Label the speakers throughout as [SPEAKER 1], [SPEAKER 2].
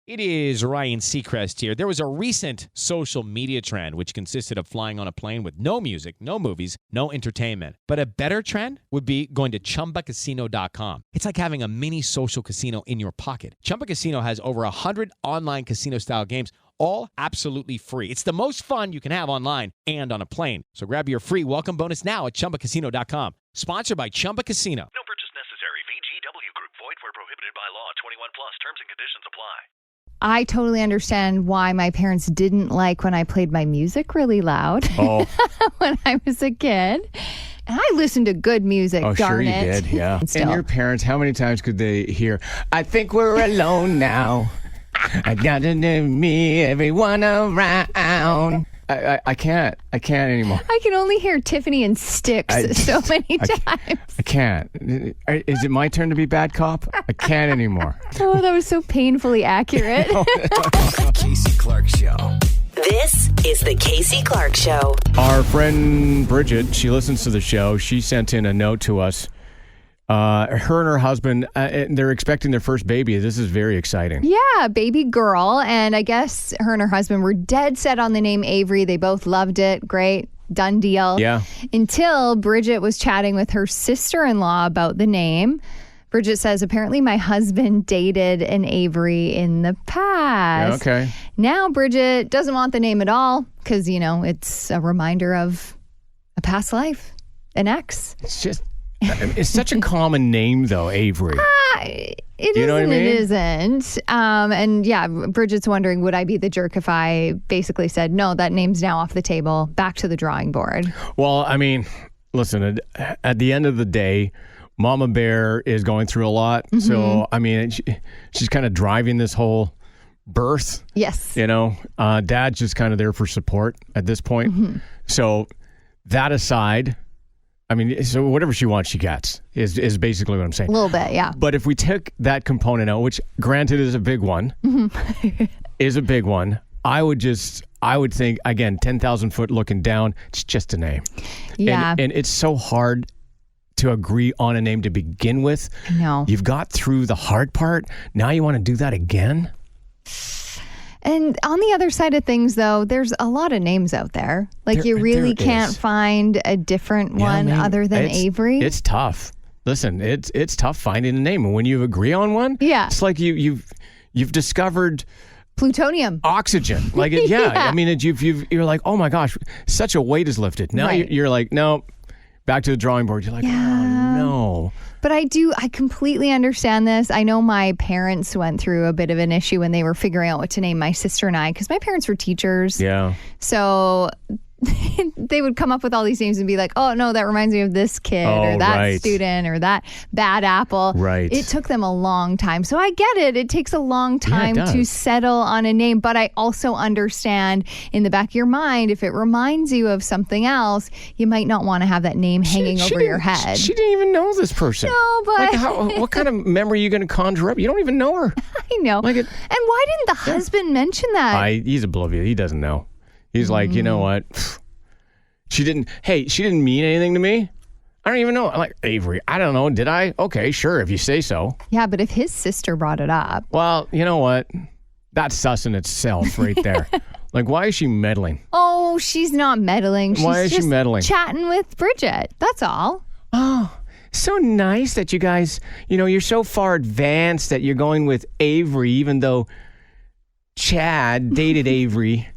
[SPEAKER 1] It is Ryan Seacrest here. There was a recent social media trend which consisted of flying on a plane with no music, no movies, no entertainment. But a better trend would be going to ChumbaCasino.com. It's like having a mini social casino in your pocket. Chumba Casino has over 100 online casino-style games, all absolutely free. It's the most fun you can have online and on a plane. So grab your free welcome bonus now at ChumbaCasino.com. Sponsored by Chumba Casino.
[SPEAKER 2] No purchase necessary. VGW Group. Void where prohibited by law. 21 plus. Terms and conditions apply.
[SPEAKER 3] I totally understand why my parents didn't like when I played my music really loud when I was a kid. And I listened to good music, darn it.
[SPEAKER 4] Oh, sure you did, yeah. And your parents, how many times could they hear, I think we're alone now. I got to know me, everyone around. I can't anymore.
[SPEAKER 3] I can only hear Tiffany and Styx so many times.
[SPEAKER 4] I can't. Is it my turn to be bad cop? I can't anymore.
[SPEAKER 3] Oh, that was so painfully accurate.
[SPEAKER 5] Casey Clarke Show. This is the Casey Clarke Show.
[SPEAKER 4] Our friend Bridget, she listens to the show. She sent in a note to us. Her and her husband, they're expecting their first baby. This is very exciting.
[SPEAKER 3] Yeah, baby girl. And I guess her and her husband were dead set on the name Avery. They both loved it. Great. Done deal.
[SPEAKER 4] Yeah.
[SPEAKER 3] Until Bridget was chatting with her sister-in-law about the name. Bridget says, apparently my husband dated an Avery in the past.
[SPEAKER 4] Yeah, okay.
[SPEAKER 3] Now Bridget doesn't want the name at all because, it's a reminder of a past life, an ex.
[SPEAKER 4] It's such a common name, though, Avery.
[SPEAKER 3] It isn't. And yeah, Bridget's wondering, would I be the jerk if I basically said, no, that name's now off the table, back to the drawing board?
[SPEAKER 4] Well, I mean, listen, at the end of the day, Mama Bear is going through a lot. Mm-hmm. So, I mean, she's kind of driving this whole birth.
[SPEAKER 3] Yes.
[SPEAKER 4] Dad's just kind of there for support at this point. Mm-hmm. So that aside, I mean, so whatever she wants, she gets, is basically what I'm saying.
[SPEAKER 3] A little bit, yeah.
[SPEAKER 4] But if we took that component out, which granted is a big one, I would think, again, 10,000 foot looking down, it's just a name.
[SPEAKER 3] Yeah.
[SPEAKER 4] And it's so hard to agree on a name to begin with.
[SPEAKER 3] No.
[SPEAKER 4] You've got through the hard part. Now you want to do that again?
[SPEAKER 3] And on the other side of things, though, there's a lot of names out there. Like, you really can't find a different one other than Avery.
[SPEAKER 4] It's tough. Listen, it's tough finding a name. And when you agree on one, it's like you've discovered
[SPEAKER 3] plutonium,
[SPEAKER 4] oxygen. Like, I mean, you're like, oh my gosh, such a weight is lifted. Now you're like, no, back to the drawing board. You're like, oh no.
[SPEAKER 3] But I completely understand this. I know my parents went through a bit of an issue when they were figuring out what to name my sister and I, because my parents were teachers.
[SPEAKER 4] Yeah.
[SPEAKER 3] So they would come up with all these names and be like, oh, no, that reminds me of this kid or that student or that bad apple.
[SPEAKER 4] Right.
[SPEAKER 3] It took them a long time. So I get it. It takes a long time to settle on a name. But I also understand in the back of your mind, if it reminds you of something else, you might not want to have that name hanging over your head.
[SPEAKER 4] She didn't even know this person.
[SPEAKER 3] No, but...
[SPEAKER 4] what kind of memory are you going to conjure up? You don't even know her.
[SPEAKER 3] I know. And why didn't the husband mention that?
[SPEAKER 4] He's oblivious. He doesn't know. He's like, you know what? She didn't mean anything to me. I don't even know. I'm like, Avery, I don't know. Did I? Okay, sure, if you say so.
[SPEAKER 3] Yeah, but if his sister brought it up.
[SPEAKER 4] Well, you know what? That's sus in itself right there. Like, why is she meddling?
[SPEAKER 3] Oh, she's not meddling.
[SPEAKER 4] Why is she meddling?
[SPEAKER 3] Chatting with Bridget. That's all.
[SPEAKER 4] Oh, so nice that you guys, you're so far advanced that you're going with Avery, even though Chad dated Avery.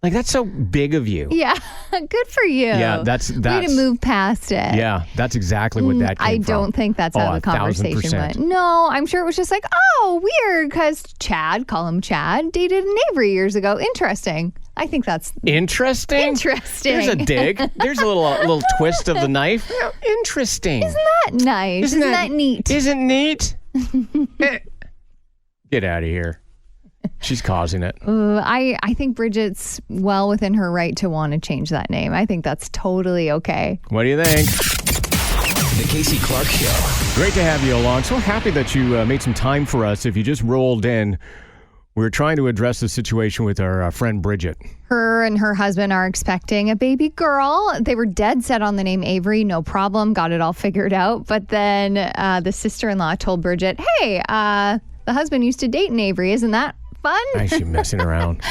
[SPEAKER 4] Like, that's so big of you.
[SPEAKER 3] Yeah, good for you.
[SPEAKER 4] Yeah, that's
[SPEAKER 3] way to move past it.
[SPEAKER 4] Yeah, that's exactly what that came from.
[SPEAKER 3] I don't think that's how the conversation went. No, I'm sure it was just like, oh, weird, because Chad, call him Chad, dated an Avery years ago. Interesting. I think that's...
[SPEAKER 4] Interesting?
[SPEAKER 3] Interesting.
[SPEAKER 4] There's a dig. There's a little twist of the knife. Interesting.
[SPEAKER 3] Isn't that nice? Isn't that neat?
[SPEAKER 4] Isn't neat? Get out of here. She's causing it.
[SPEAKER 3] I think Bridget's well within her right to want to change that name. I think that's totally okay.
[SPEAKER 4] What do you think?
[SPEAKER 5] The Casey Clarke Show.
[SPEAKER 4] Great to have you along. So happy that you made some time for us. If you just rolled in, we're trying to address the situation with our friend Bridget.
[SPEAKER 3] Her and her husband are expecting a baby girl. They were dead set on the name Avery. No problem. Got it all figured out. But then the sister-in-law told Bridget, hey, the husband used to date an Avery. Isn't that fun?
[SPEAKER 4] Why is she messing around?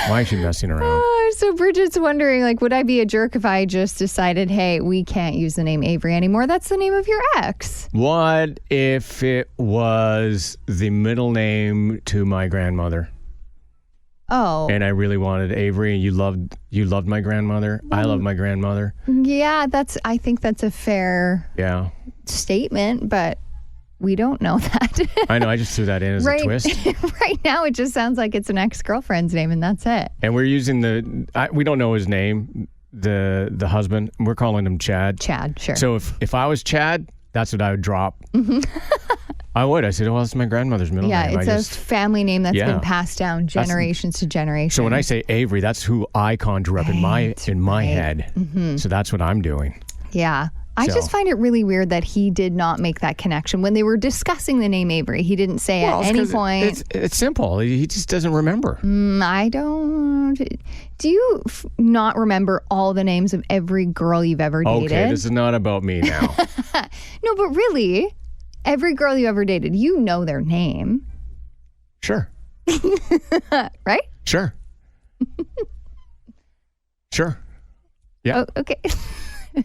[SPEAKER 3] So Bridget's wondering, like, would I be a jerk if I just decided, hey, we can't use the name Avery anymore? That's the name of your ex.
[SPEAKER 4] What if it was the middle name to my grandmother?
[SPEAKER 3] Oh.
[SPEAKER 4] And I really wanted Avery, and you loved my grandmother. I love my grandmother.
[SPEAKER 3] Yeah, I think that's a fair statement, but we don't know that.
[SPEAKER 4] I know, I just threw that in as a twist.
[SPEAKER 3] Right now, it just sounds like it's an ex-girlfriend's name, and that's it.
[SPEAKER 4] And we're using we don't know his name, the husband. We're calling him Chad.
[SPEAKER 3] Chad, sure.
[SPEAKER 4] So if I was Chad, that's what I would drop. I would. I said, well, it's my grandmother's middle name.
[SPEAKER 3] Yeah, it's a family name that's been passed down generations to generations.
[SPEAKER 4] So when I say Avery, that's who I conjure up in my head. Mm-hmm. So that's what I'm doing.
[SPEAKER 3] Yeah. I just find it really weird that he did not make that connection. When they were discussing the name Avery, he didn't say at any point.
[SPEAKER 4] It's simple. He just doesn't remember.
[SPEAKER 3] I don't. Do you not remember all the names of every girl you've ever dated?
[SPEAKER 4] Okay, this is not about me now.
[SPEAKER 3] No, but really, every girl you ever dated, you know their name.
[SPEAKER 4] Sure.
[SPEAKER 3] Right?
[SPEAKER 4] Sure. Sure. Yeah.
[SPEAKER 3] Oh, okay.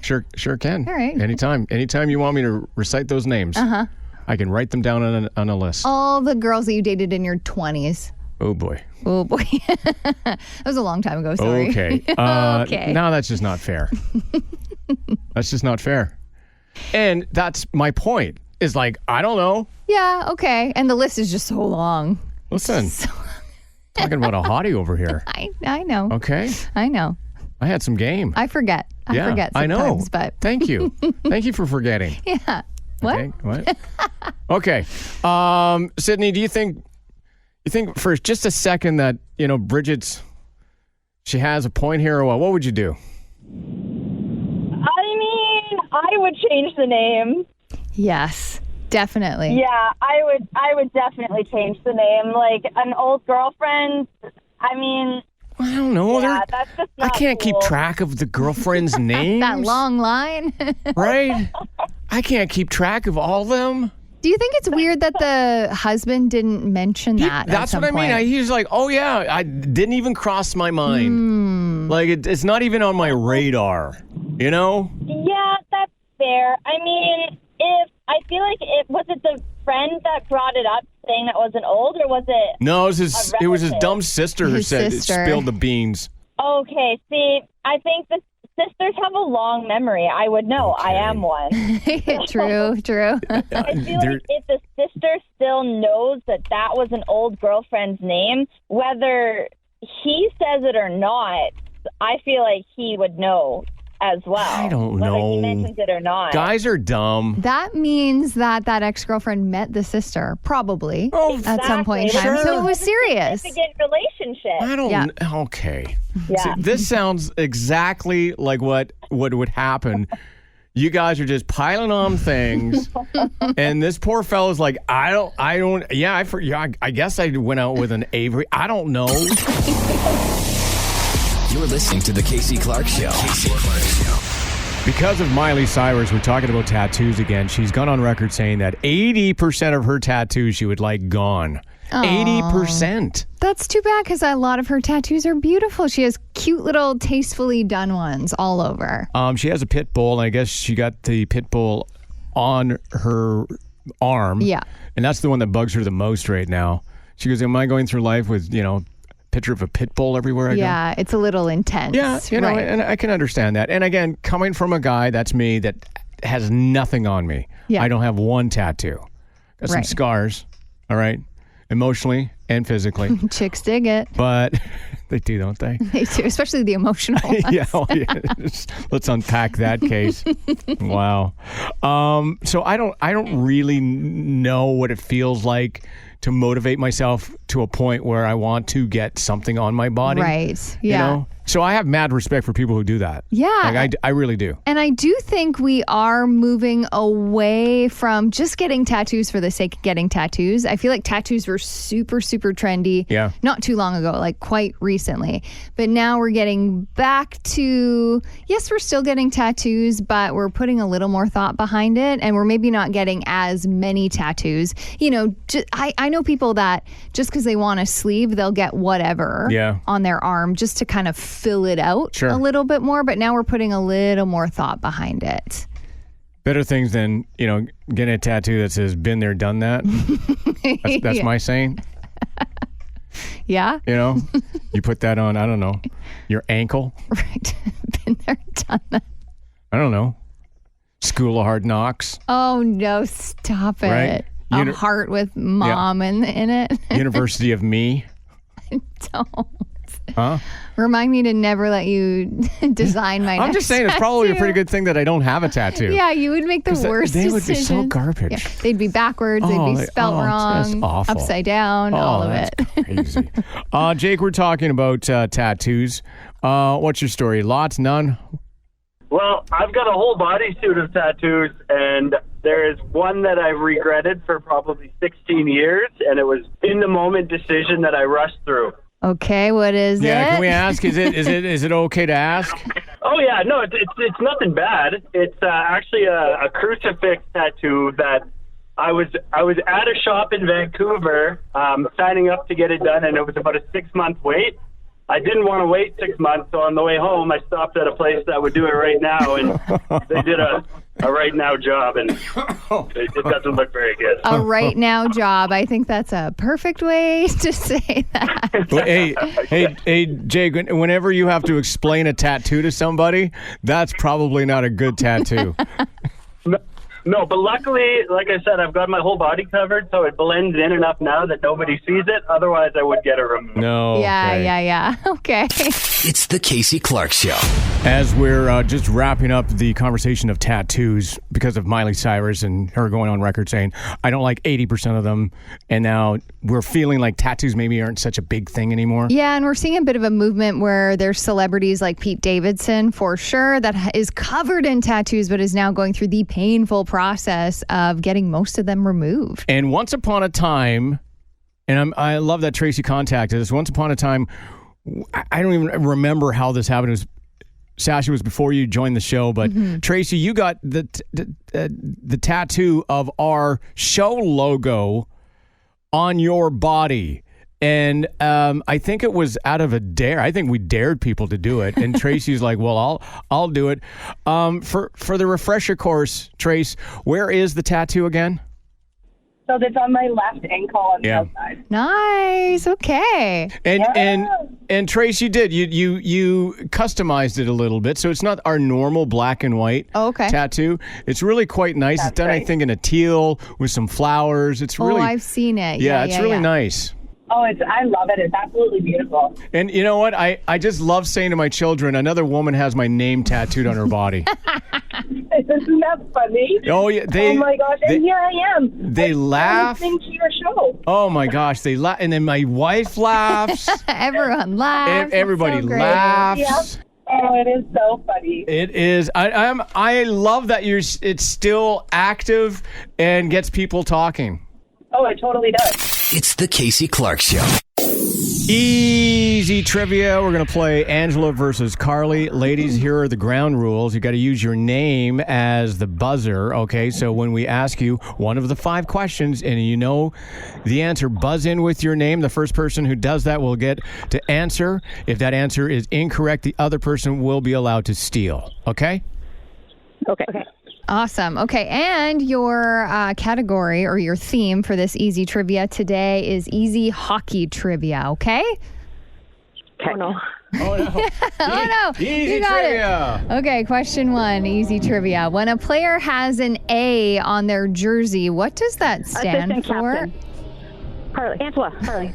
[SPEAKER 4] Sure can.
[SPEAKER 3] All right.
[SPEAKER 4] Anytime you want me to recite those names, I can write them down on a list.
[SPEAKER 3] All the girls that you dated in your 20s.
[SPEAKER 4] Oh boy.
[SPEAKER 3] That was a long time ago. Sorry.
[SPEAKER 4] Okay.
[SPEAKER 3] Okay.
[SPEAKER 4] No, that's just not fair. That's just not fair. And that's my point. Is like, I don't know.
[SPEAKER 3] Yeah. Okay. And the list is just so long.
[SPEAKER 4] Listen, talking about a hottie over here.
[SPEAKER 3] I know.
[SPEAKER 4] Okay.
[SPEAKER 3] I know.
[SPEAKER 4] I had some game.
[SPEAKER 3] I forget. I forget sometimes.
[SPEAKER 4] I know.
[SPEAKER 3] But
[SPEAKER 4] thank you. Thank you for forgetting.
[SPEAKER 3] Yeah. What?
[SPEAKER 4] Okay. What? Okay. Sydney, do you think for just a second that, she has a point here, or what would you do?
[SPEAKER 6] I mean, I would change the name.
[SPEAKER 3] Yes, definitely.
[SPEAKER 6] Yeah, I would definitely change the name. Like an old girlfriend, I mean,
[SPEAKER 4] I don't know.
[SPEAKER 6] Yeah, that's just not
[SPEAKER 4] I can't
[SPEAKER 6] cool.
[SPEAKER 4] keep track of the girlfriend's names.
[SPEAKER 3] That long line.
[SPEAKER 4] Right? I can't keep track of all of them.
[SPEAKER 3] Do you think it's weird that the husband didn't mention that?
[SPEAKER 4] That's what I mean. He's like, oh yeah, I didn't even cross my mind. Like it's not even on my radar.
[SPEAKER 6] Yeah, that's fair. I mean, I feel like was it the friend that brought it up saying that wasn't old, or was it?
[SPEAKER 4] No, it was his dumb sister who spilled the beans.
[SPEAKER 6] Okay, see, I think the sisters have a long memory. I would know. Okay. I am one.
[SPEAKER 3] True.
[SPEAKER 6] I feel like if the sister still knows that was an old girlfriend's name, whether he says it or not, I feel like he would know as well.
[SPEAKER 4] I don't know.
[SPEAKER 6] Whether he mentions it or not.
[SPEAKER 4] Guys are dumb.
[SPEAKER 3] That means that ex-girlfriend met the sister, probably, at some point in time.
[SPEAKER 6] Sure.
[SPEAKER 3] So it was serious.
[SPEAKER 6] Significant relationship.
[SPEAKER 4] I don't.
[SPEAKER 3] Yeah.
[SPEAKER 4] Okay.
[SPEAKER 6] Yeah.
[SPEAKER 4] See, this sounds exactly like what would happen. You guys are just piling on things, and this poor fellow's like, I don't. Yeah, I guess I went out with an Avery. I don't know.
[SPEAKER 5] You're listening to the Casey Clarke Show.
[SPEAKER 4] Because of Miley Cyrus, we're talking about tattoos again. She's gone on record saying that 80% of her tattoos she would like gone.
[SPEAKER 3] Aww.
[SPEAKER 4] 80%.
[SPEAKER 3] That's too bad because a lot of her tattoos are beautiful. She has cute little tastefully done ones all over.
[SPEAKER 4] She has a pit bull, and I guess she got the pit bull on her arm.
[SPEAKER 3] Yeah.
[SPEAKER 4] And that's the one that bugs her the most right now. She goes, am I going through life with, picture of a pit bull everywhere I go?
[SPEAKER 3] Yeah, it's a little intense.
[SPEAKER 4] Yeah,
[SPEAKER 3] right.
[SPEAKER 4] And I can understand that. And again, coming from a guy, that's me, that has nothing on me.
[SPEAKER 3] Yeah.
[SPEAKER 4] I don't have one tattoo. Got some scars, all right? Emotionally and physically.
[SPEAKER 3] Chicks dig it.
[SPEAKER 4] But they do, don't they?
[SPEAKER 3] They do, especially the emotional ones.
[SPEAKER 4] Yeah. Let's unpack that case. Wow. So I don't really know what it feels like to motivate myself to a point where I want to get something on my body.
[SPEAKER 3] Right. Yeah.
[SPEAKER 4] So I have mad respect for people who do that.
[SPEAKER 3] Yeah.
[SPEAKER 4] Like I really do.
[SPEAKER 3] And I do think we are moving away from just getting tattoos for the sake of getting tattoos. I feel like tattoos were super, super trendy.
[SPEAKER 4] Yeah.
[SPEAKER 3] Not too long ago, like quite recently. But now we're getting back to, yes, we're still getting tattoos, but we're putting a little more thought behind it. And we're maybe not getting as many tattoos. I I know people that just because they want a sleeve, they'll get whatever on their arm just to kind of fill it out a little bit more. But now we're putting a little more thought behind it.
[SPEAKER 4] Better things than, getting a tattoo that says, been there, done that. That's my saying.
[SPEAKER 3] Yeah.
[SPEAKER 4] You put that on, I don't know, your ankle.
[SPEAKER 3] Right. Been there, done that.
[SPEAKER 4] I don't know. School of Hard Knocks.
[SPEAKER 3] Oh, no, stop it.
[SPEAKER 4] Right?
[SPEAKER 3] A heart with mom in it.
[SPEAKER 4] University of Me.
[SPEAKER 3] Don't.
[SPEAKER 4] Huh?
[SPEAKER 3] Remind me to never let you design my
[SPEAKER 4] I'm just saying it's probably a pretty good thing that I don't have a tattoo.
[SPEAKER 3] Yeah, you would make the worst
[SPEAKER 4] They would
[SPEAKER 3] decisions.
[SPEAKER 4] be so garbage.
[SPEAKER 3] Yeah. They'd be backwards. They'd be spelt wrong.
[SPEAKER 4] That's awful.
[SPEAKER 3] Upside down. All of it.
[SPEAKER 4] Crazy. Jake, we're talking about tattoos. What's your story? Lots? None?
[SPEAKER 7] Well, I've got a whole bodysuit of tattoos, and there is one that I've regretted for probably 16 years, and it was in the moment decision that I rushed through.
[SPEAKER 3] Okay, what is it?
[SPEAKER 4] Yeah, can we ask? Is it okay to ask?
[SPEAKER 7] Oh yeah, no, it's nothing bad. It's actually a crucifix tattoo that I was at a shop in Vancouver, signing up to get it done, and it was about a 6-month wait. I didn't want to wait 6 months, so on the way home, I stopped at a place that would do it right now, and they did a right now job, and it doesn't look very good.
[SPEAKER 3] A right now job. I think that's a perfect way to say that.
[SPEAKER 4] Well, hey, Jake, whenever you have to explain a tattoo to somebody, that's probably not a good tattoo.
[SPEAKER 7] No, but luckily, like I said, I've got my whole body covered, so it blends in enough now that nobody sees it. Otherwise, I would get it removed.
[SPEAKER 4] No.
[SPEAKER 3] Yeah. Okay.
[SPEAKER 5] It's the Casey Clarke Show.
[SPEAKER 4] As we're just wrapping up the conversation of tattoos because of Miley Cyrus and her going on record saying, I don't like 80% of them. And now we're feeling like tattoos maybe aren't such a big thing anymore.
[SPEAKER 3] Yeah, and we're seeing a bit of a movement where there's celebrities like Pete Davidson, for sure, that is covered in tattoos, but is now going through the painful process of getting most of them removed.
[SPEAKER 4] And once upon a time, and I love that Tracy contacted us, once upon a time, I don't even remember how this happened. It was Sasha, was before you joined the show, but Tracy, you got the tattoo of our show logo on your body. And I think it was out of a dare. I think we dared people to do it. And Tracy's like, well, I'll do it. For the refresher course, Trace, where is the tattoo again?
[SPEAKER 6] So it's on my left ankle on the outside.
[SPEAKER 3] Nice. Okay.
[SPEAKER 4] And Trace, you did. You customized it a little bit, so it's not our normal black and white tattoo. It's really quite nice. It's done, I think, in a teal with some flowers. It's really.
[SPEAKER 3] Oh, I've seen it.
[SPEAKER 4] Yeah, it's really nice.
[SPEAKER 6] Oh, I love it. It's absolutely beautiful.
[SPEAKER 4] And you know what? I just love saying to my children, another woman has my name tattooed on her body.
[SPEAKER 6] Isn't that funny?
[SPEAKER 4] Oh, yeah.
[SPEAKER 6] Oh, my gosh. And here I am.
[SPEAKER 4] They laugh.
[SPEAKER 6] Listening to your show.
[SPEAKER 4] Oh, my gosh. They laugh. And then my wife laughs.
[SPEAKER 3] Everyone laughs.
[SPEAKER 4] Everybody laughs.
[SPEAKER 6] Yep. Oh, it is so funny.
[SPEAKER 4] It is. I love that it's still active and gets people talking.
[SPEAKER 6] Oh, it totally does.
[SPEAKER 5] It's the Casey Clarke Show.
[SPEAKER 4] Easy trivia. We're going to play Angela versus Carly. Ladies, here are the ground rules. You got to use your name as the buzzer. Okay, so when we ask you one of the 5 questions and you know the answer, buzz in with your name. The first person who does that will get to answer. If that answer is incorrect, the other person will be allowed to steal. Okay?
[SPEAKER 6] Okay.
[SPEAKER 3] Awesome. Okay, and your category or your theme for this easy trivia today is easy hockey trivia, okay?
[SPEAKER 6] Oh, no.
[SPEAKER 4] Oh, no.
[SPEAKER 3] Oh, no.
[SPEAKER 4] Easy
[SPEAKER 3] You got
[SPEAKER 4] trivia.
[SPEAKER 3] it. Okay, question 1, easy trivia. When a player has an A on their jersey, what does that stand
[SPEAKER 6] Assistant
[SPEAKER 3] for?
[SPEAKER 6] captain. Carly. Angela. Carly.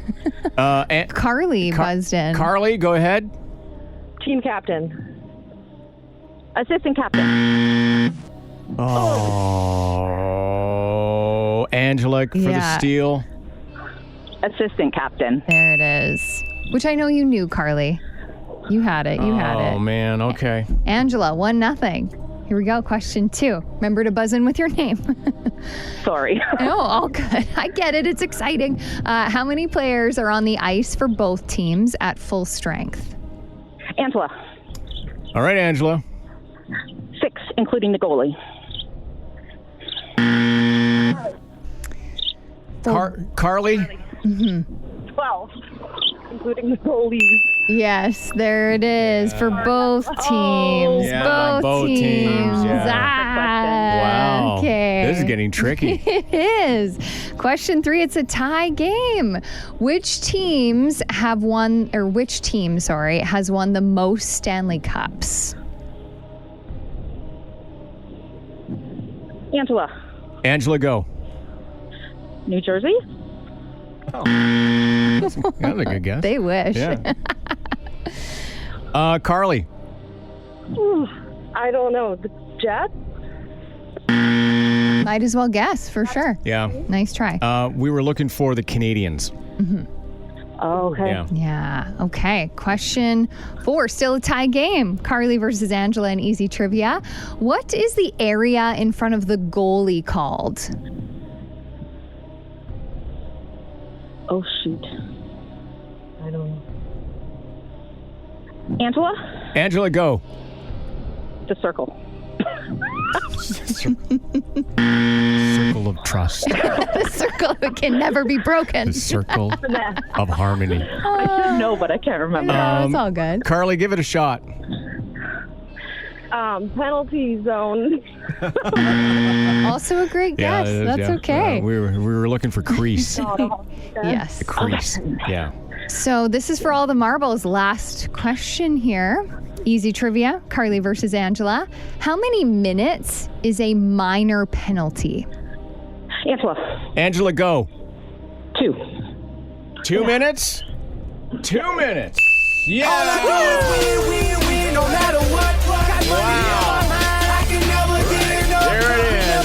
[SPEAKER 3] Carly buzzed in.
[SPEAKER 4] Carly, go ahead.
[SPEAKER 6] Team captain. Assistant captain.
[SPEAKER 4] Oh, Angela for the steal.
[SPEAKER 6] Assistant captain.
[SPEAKER 3] There it is. Which I know you knew, Carly. You had it.
[SPEAKER 4] Oh, man. Okay.
[SPEAKER 3] Angela, 1-0. Here we go. Question 2. Remember to buzz in with your name.
[SPEAKER 6] Sorry.
[SPEAKER 3] No, all good. I get it. It's exciting. How many players are on the ice for both teams at full strength?
[SPEAKER 6] Angela.
[SPEAKER 4] All right, Angela.
[SPEAKER 6] 6, including the goalie.
[SPEAKER 4] Carly?
[SPEAKER 8] 12, including the goalies.
[SPEAKER 3] Yes, there it is for both teams.
[SPEAKER 4] Yeah, both teams, yeah. Wow.
[SPEAKER 3] Okay.
[SPEAKER 4] This is getting tricky.
[SPEAKER 3] It is. Question 3, it's a tie game. Which team, has won the most Stanley Cups?
[SPEAKER 4] Angela, go.
[SPEAKER 8] New Jersey?
[SPEAKER 4] That's a good guess.
[SPEAKER 3] They wish.
[SPEAKER 4] Yeah. Carly.
[SPEAKER 8] I don't know. The Jets?
[SPEAKER 3] Might as well guess for sure.
[SPEAKER 4] Yeah.
[SPEAKER 3] Nice try.
[SPEAKER 4] We were looking for the Canadians.
[SPEAKER 8] Oh, okay.
[SPEAKER 3] Yeah. Okay. Question 4. Still a tie game. Carly versus Angela in easy trivia. What is the area in front of the goalie called?
[SPEAKER 8] Oh, shoot. I don't know.
[SPEAKER 4] Angela, go.
[SPEAKER 8] The circle.
[SPEAKER 4] Circle of trust.
[SPEAKER 3] The circle that can never be broken.
[SPEAKER 4] The circle of harmony.
[SPEAKER 8] I should know, but I can't remember.
[SPEAKER 3] It's all good.
[SPEAKER 4] Carly, give it a shot.
[SPEAKER 8] Penalty zone.
[SPEAKER 3] Also a great guess. That's okay.
[SPEAKER 4] We were looking for crease.
[SPEAKER 3] Yes.
[SPEAKER 4] The crease. Yeah.
[SPEAKER 3] So this is for all the marbles. Last question here. Easy trivia. Carly versus Angela. How many minutes is a minor penalty?
[SPEAKER 4] Angela, go.
[SPEAKER 8] 2.
[SPEAKER 4] 2 minutes? 2 minutes. Yeah. Wow. There it is.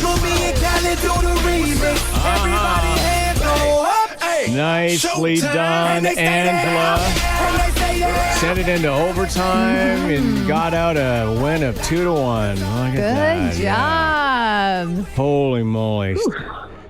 [SPEAKER 4] Nicely done, Angela. Sent it into overtime and got out a win of 2-1. Look at that.
[SPEAKER 3] Good job.
[SPEAKER 4] Holy moly.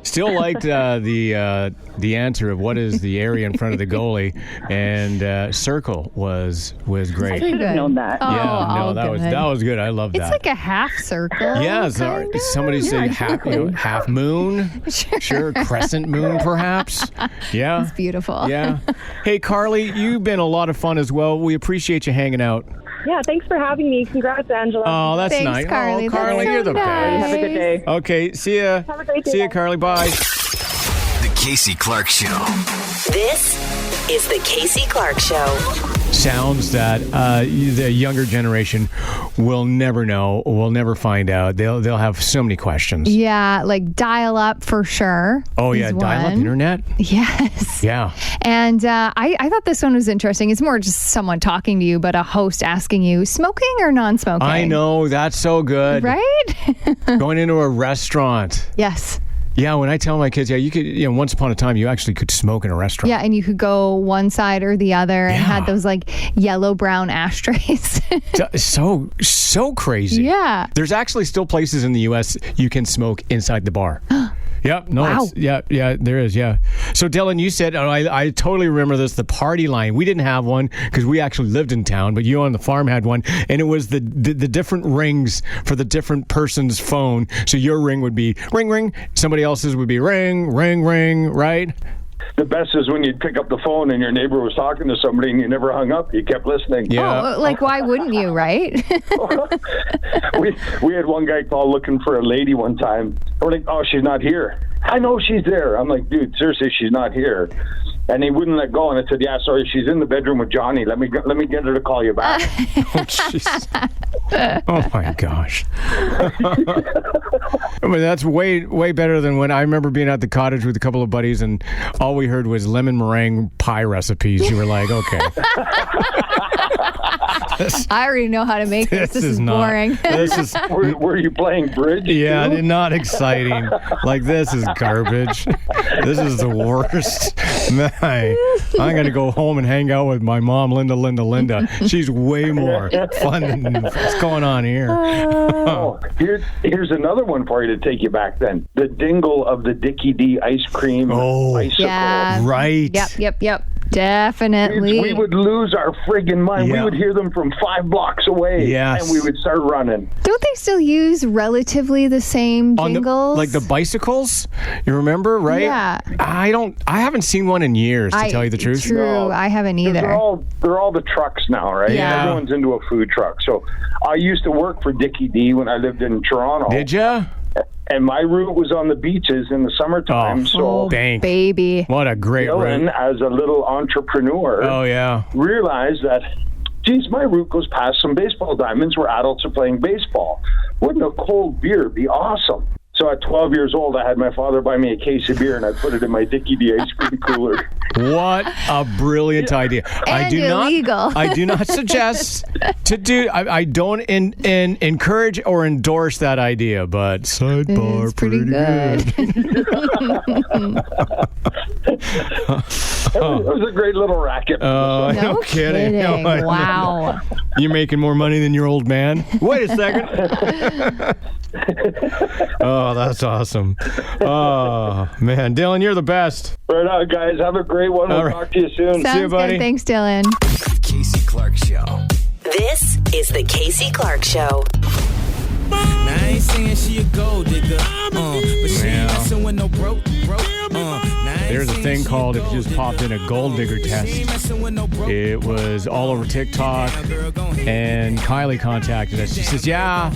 [SPEAKER 4] Still liked the answer of what is the area in front of the goalie, and circle was great.
[SPEAKER 8] I should have known that.
[SPEAKER 4] That was good. I love that.
[SPEAKER 3] It's like a half circle.
[SPEAKER 4] Yeah, somebody say half moon. Sure, crescent moon perhaps. Yeah,
[SPEAKER 3] it's beautiful.
[SPEAKER 4] Yeah. Hey, Carly, you've been a lot of fun as well. We appreciate you hanging out.
[SPEAKER 8] Yeah, thanks for having me. Congrats, Angela.
[SPEAKER 4] Oh, that's
[SPEAKER 3] Thanks,
[SPEAKER 4] nice.
[SPEAKER 3] Carly.
[SPEAKER 4] Oh, Carly,
[SPEAKER 3] That's
[SPEAKER 4] you're
[SPEAKER 3] so
[SPEAKER 4] the best.
[SPEAKER 3] nice.
[SPEAKER 8] Have a good day.
[SPEAKER 4] Okay, see ya.
[SPEAKER 8] Have a great day.
[SPEAKER 4] See ya, Carly. Bye.
[SPEAKER 5] The Casey Clarke Show.
[SPEAKER 9] This is the Casey Clarke Show.
[SPEAKER 4] Sounds that the younger generation will never know, will never find out. They'll have so many questions.
[SPEAKER 3] Yeah, like dial up for sure.
[SPEAKER 4] Oh, yeah, dial up internet?
[SPEAKER 3] Yes.
[SPEAKER 4] Yeah.
[SPEAKER 3] And I thought this one was interesting. It's more just someone talking to you, but a host asking you, smoking or non-smoking?
[SPEAKER 4] I know, that's so good.
[SPEAKER 3] Right?
[SPEAKER 4] Going into a restaurant.
[SPEAKER 3] Yes.
[SPEAKER 4] Yeah, when I tell my kids, you could, once upon a time, you actually could smoke in a restaurant.
[SPEAKER 3] Yeah, and you could go one side or the other and had those like yellow-brown ashtrays.
[SPEAKER 4] so crazy.
[SPEAKER 3] Yeah.
[SPEAKER 4] There's actually still places in the U.S. you can smoke inside the bar. Yep. No.
[SPEAKER 3] Wow.
[SPEAKER 4] Yeah. There is. Yeah. So Dylan, you said, I totally remember this. The party line. We didn't have one because we actually lived in town, but you on the farm had one, and it was the different rings for the different person's phone. So your ring would be ring ring. Somebody else's would be ring ring ring. Right.
[SPEAKER 10] The best is when you'd pick up the phone and your neighbor was talking to somebody and you never hung up. You kept listening.
[SPEAKER 4] Yeah.
[SPEAKER 3] Oh, like why wouldn't you, right?
[SPEAKER 10] we had one guy call looking for a lady one time. We're like, oh, she's not here. I know she's there. I'm like, dude, seriously, she's not here. And he wouldn't let go. And I said, yeah, sorry, she's in the bedroom with Johnny. Let me get her to call you back.
[SPEAKER 4] Oh my gosh. I mean, that's way better than when I remember being at the cottage with a couple of buddies and all we heard was lemon meringue pie recipes. You were like, okay.
[SPEAKER 3] I already know how to make this. This is boring.
[SPEAKER 10] Were you playing bridge?
[SPEAKER 4] Yeah, not exciting. Like, this is garbage. This is the worst. I'm going to go home and hang out with my mom, Linda. She's way more fun than what's going on here.
[SPEAKER 10] Oh, here's another one for you to take you back then. The dingle of the Dickie D ice cream icicle.
[SPEAKER 3] Yeah.
[SPEAKER 4] Right.
[SPEAKER 3] Yep. Definitely.
[SPEAKER 10] We would lose our friggin' mind.
[SPEAKER 4] Yeah.
[SPEAKER 10] We would hear them from 5 blocks away.
[SPEAKER 4] Yes.
[SPEAKER 10] And we would start running.
[SPEAKER 3] Don't they still use relatively the same jingles?
[SPEAKER 4] Like the bicycles? You remember, right?
[SPEAKER 3] Yeah.
[SPEAKER 4] I haven't seen one in years, to tell you the truth.
[SPEAKER 3] True. No. I haven't either.
[SPEAKER 10] They're all the trucks now, right?
[SPEAKER 3] Yeah.
[SPEAKER 10] Everyone's into a food truck. So I used to work for Dickie D when I lived in Toronto.
[SPEAKER 4] Did ya?
[SPEAKER 10] And my route was on the beaches in the summertime.
[SPEAKER 4] Bank.
[SPEAKER 3] Baby.
[SPEAKER 4] What a great
[SPEAKER 10] Dylan,
[SPEAKER 4] route.
[SPEAKER 10] as a little entrepreneur, realized that, geez, my route goes past some baseball diamonds where adults are playing baseball. Wouldn't a cold beer be awesome? So at 12 years old, I had my father buy me a case of beer, and I put it in my Dickie D ice cream cooler.
[SPEAKER 4] What a brilliant idea.
[SPEAKER 3] And illegal.
[SPEAKER 4] I do not suggest to do, I don't encourage or endorse that idea, but sidebar,
[SPEAKER 3] it's pretty good.
[SPEAKER 10] It was a great little racket.
[SPEAKER 4] No kidding. No,
[SPEAKER 3] wow.
[SPEAKER 4] You're making more money than your old man? Wait a second. Oh, that's awesome. Oh, man. Dylan, you're the best.
[SPEAKER 10] Right on, guys. Have a great one. We'll talk to you soon.
[SPEAKER 3] Sounds
[SPEAKER 4] See you, buddy.
[SPEAKER 3] good. Thanks, Dylan.
[SPEAKER 5] Casey Clarke Show.
[SPEAKER 9] This is the Casey Clarke Show.
[SPEAKER 11] Now, I ain't saying she a gold digger, but she ain't messing with no broke.
[SPEAKER 4] There's a thing called, if you just popped in a gold digger test, it was all over TikTok, and Kylie contacted us. She says, yeah,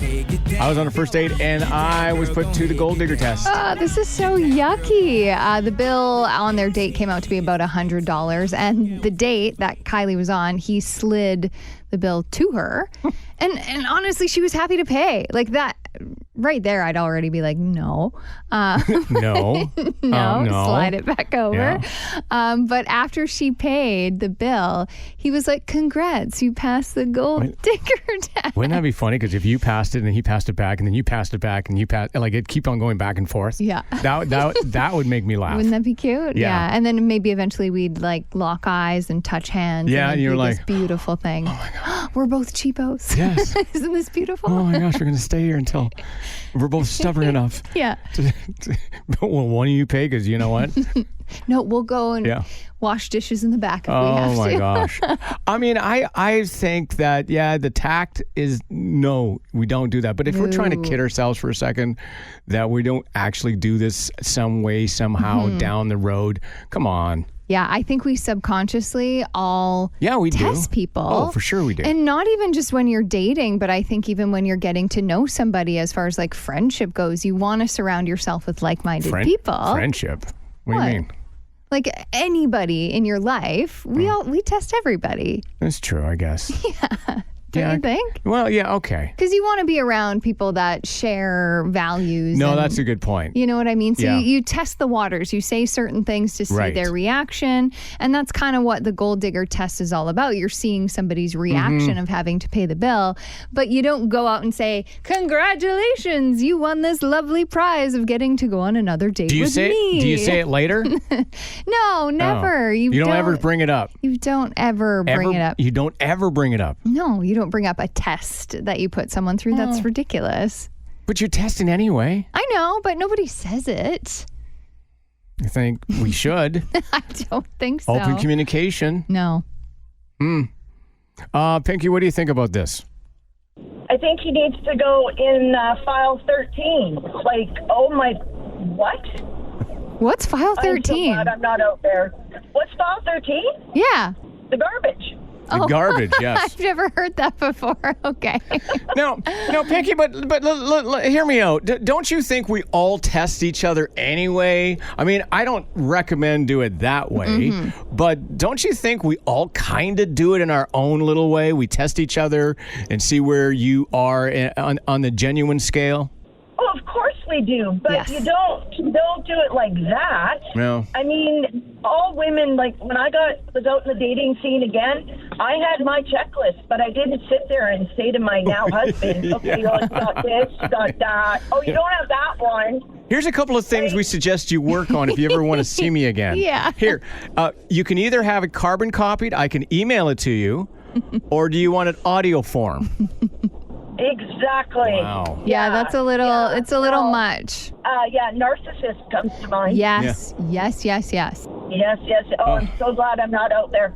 [SPEAKER 4] I was on a first date, and I was put to the gold digger test.
[SPEAKER 3] This is so yucky. The bill on their date came out to be about $100, and the date that Kylie was on, he slid the bill to her. And honestly, she was happy to pay. Like that right there, I'd already be like, no.
[SPEAKER 4] No.
[SPEAKER 3] No, slide it back over.
[SPEAKER 4] Yeah.
[SPEAKER 3] But after she paid the bill, he was like, congrats, you passed the gold digger test.
[SPEAKER 4] Wouldn't that be funny? Because if you passed it and then he passed it back and then you passed it back and you passed, like it'd keep on going back and forth.
[SPEAKER 3] Yeah.
[SPEAKER 4] That would make me laugh.
[SPEAKER 3] Wouldn't that be cute?
[SPEAKER 4] Yeah.
[SPEAKER 3] And then maybe eventually we'd like lock eyes and touch hands.
[SPEAKER 4] Yeah, and you're like,
[SPEAKER 3] this beautiful thing. Oh my God. We're both cheapos.
[SPEAKER 4] Yes.
[SPEAKER 3] Isn't this beautiful?
[SPEAKER 4] Oh my gosh, we're going to stay here until we're both stubborn enough.
[SPEAKER 3] Yeah.
[SPEAKER 4] Well, one of you pay, because you know what?
[SPEAKER 3] No, we'll go and wash dishes in the back if we have to.
[SPEAKER 4] Oh my gosh. I mean, I think that, the tact is, no, we don't do that. But if we're trying to kid ourselves for a second that we don't actually do this some way, somehow down the road, come on.
[SPEAKER 3] Yeah, I think we subconsciously all test people.
[SPEAKER 4] Oh, for sure we do.
[SPEAKER 3] And not even just when you're dating, but I think even when you're getting to know somebody as far as like friendship goes, you want to surround yourself with like-minded people.
[SPEAKER 4] Friendship? What do you mean?
[SPEAKER 3] Like anybody in your life, we test everybody.
[SPEAKER 4] That's true, I guess.
[SPEAKER 3] Yeah. Don't you think?
[SPEAKER 4] Well, yeah, okay.
[SPEAKER 3] Because you want to be around people that share values.
[SPEAKER 4] No, that's a good point.
[SPEAKER 3] You know what I mean? So you test the waters. You say certain things to see their reaction. And that's kind of what the gold digger test is all about. You're seeing somebody's reaction of having to pay the bill. But you don't go out and say, congratulations, you won this lovely prize of getting to go on another date with me.
[SPEAKER 4] Do you say it later?
[SPEAKER 3] No, never.
[SPEAKER 4] Oh. You don't ever bring it up.
[SPEAKER 3] You don't ever bring it up.
[SPEAKER 4] You don't ever bring it up.
[SPEAKER 3] No, you don't bring up a test that you put someone through. That's ridiculous.
[SPEAKER 4] But you're testing anyway.
[SPEAKER 3] I know, but nobody says it.
[SPEAKER 4] I think we should.
[SPEAKER 3] I don't think so.
[SPEAKER 4] Open communication.
[SPEAKER 3] No.
[SPEAKER 4] Pinky, what do you think about this?
[SPEAKER 12] I think he needs to go in file 13. Like, oh my, what?
[SPEAKER 3] What's file 13?
[SPEAKER 12] I'm so glad I'm not out there. What's file 13?
[SPEAKER 3] Yeah.
[SPEAKER 12] The garbage.
[SPEAKER 4] The garbage, yes.
[SPEAKER 3] I've never heard that before. Okay.
[SPEAKER 4] No, Pinky, but hear me out. Don't you think we all test each other anyway? I mean, I don't recommend do it that way, but don't you think we all kind of do it in our own little way? We test each other and see where you are on the genuine scale?
[SPEAKER 12] Oh, of course we do, but you don't do it like that.
[SPEAKER 4] No.
[SPEAKER 12] I mean, all women, like when I was out in the dating scene again, I had my checklist, but I didn't sit there and say to my now husband, okay, you got this, you got that. Oh, you don't have that one.
[SPEAKER 4] Here's a couple of things we suggest you work on if you ever want to see me again.
[SPEAKER 3] Yeah.
[SPEAKER 4] Here, you can either have it carbon copied, I can email it to you, or do you want it audio form?
[SPEAKER 12] Exactly.
[SPEAKER 4] Wow.
[SPEAKER 3] Yeah, that's a little, it's a little much.
[SPEAKER 12] Narcissist comes to mind.
[SPEAKER 3] Yes.
[SPEAKER 12] Yes. Oh, I'm so glad I'm not out there.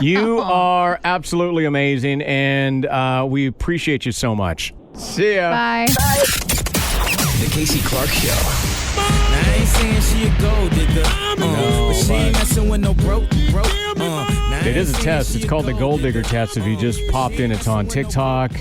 [SPEAKER 4] You are absolutely amazing, and we appreciate you so much. See ya.
[SPEAKER 3] Bye.
[SPEAKER 5] The Casey Clarke Show.
[SPEAKER 11] Now, I ain't saying she a gold digger, but she ain't messing with no broke.
[SPEAKER 4] It is a test. It's called the Gold Digger Test. If you just popped in, it's on TikTok.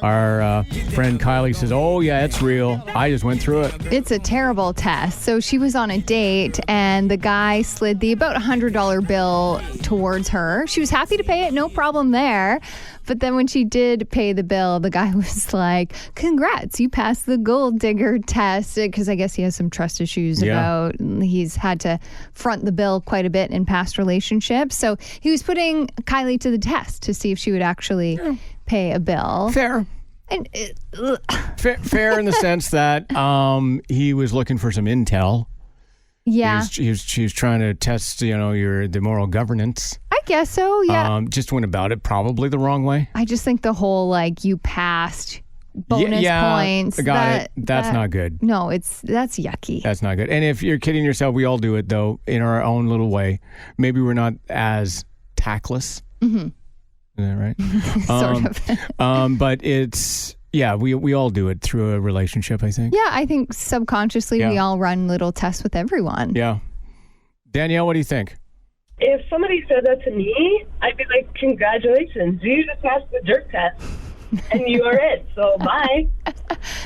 [SPEAKER 4] Our friend Kylie says, oh, yeah, it's real. I just went through it.
[SPEAKER 3] It's a terrible test. So she was on a date, and the guy slid the about $100 bill towards her. She was happy to pay it. No problem there. But then when she did pay the bill, the guy was like, congrats, you passed the Gold Digger test. Because I guess he has some trust issues about he's had to front the bill quite a bit in past relationships. So he was putting Kylie to the test to see if she would actually pay a bill.
[SPEAKER 4] Fair.
[SPEAKER 3] And
[SPEAKER 4] fair in the sense that he was looking for some intel.
[SPEAKER 3] Yeah.
[SPEAKER 4] She was trying to test, the moral governance.
[SPEAKER 3] I guess so, yeah.
[SPEAKER 4] Just went about it probably the wrong way.
[SPEAKER 3] I just think the whole, you passed bonus points.
[SPEAKER 4] Got it. That's not good.
[SPEAKER 3] No, that's yucky.
[SPEAKER 4] That's not good. And if you're kidding yourself, we all do it, though, in our own little way. Maybe we're not as tactless. Mm-hmm. Is that right?
[SPEAKER 3] Sort of.
[SPEAKER 4] But it's... Yeah, we all do it through a relationship, I think.
[SPEAKER 3] Yeah, I think subconsciously we all run little tests with everyone.
[SPEAKER 4] Yeah. Danielle, what do you think?
[SPEAKER 8] If somebody said that to me, I'd be like, congratulations, you just passed the jerk test. And you are it, so bye.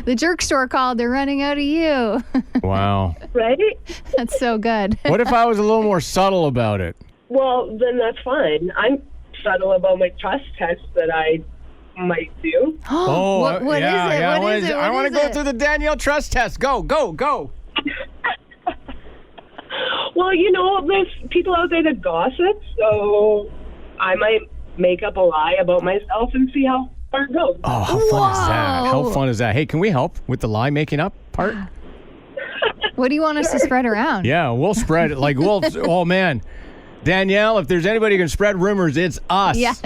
[SPEAKER 3] The jerk store called, they're running out of you.
[SPEAKER 4] Wow.
[SPEAKER 8] Right?
[SPEAKER 3] That's so good.
[SPEAKER 4] What if I was a little more subtle about it?
[SPEAKER 8] Well, then that's fine. I'm subtle about my trust test that I might do.
[SPEAKER 3] What is it?
[SPEAKER 4] Yeah.
[SPEAKER 3] What is it?
[SPEAKER 4] I want to go through the Danielle trust test. Go.
[SPEAKER 8] Well, there's people out there that gossip, so I might make up a lie about myself and see how far it goes.
[SPEAKER 4] Oh, how fun is that? How fun is that? Hey, can we help with the lie making up part?
[SPEAKER 3] What do you want us to spread around?
[SPEAKER 4] Yeah, we'll spread it. Oh, man. Danielle, if there's anybody who can spread rumors, it's us.
[SPEAKER 3] Yes.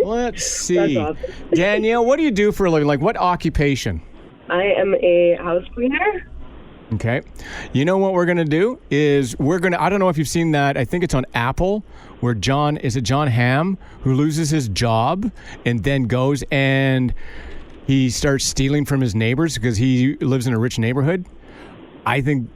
[SPEAKER 4] Let's see.
[SPEAKER 8] That's awesome.
[SPEAKER 4] Danielle, what do you do for a living? What occupation?
[SPEAKER 8] I am a house cleaner.
[SPEAKER 4] Okay. You know what we're going to do is I don't know if you've seen that. I think it's on Apple where John Hamm, who loses his job and then goes and he starts stealing from his neighbors because he lives in a rich neighborhood. I think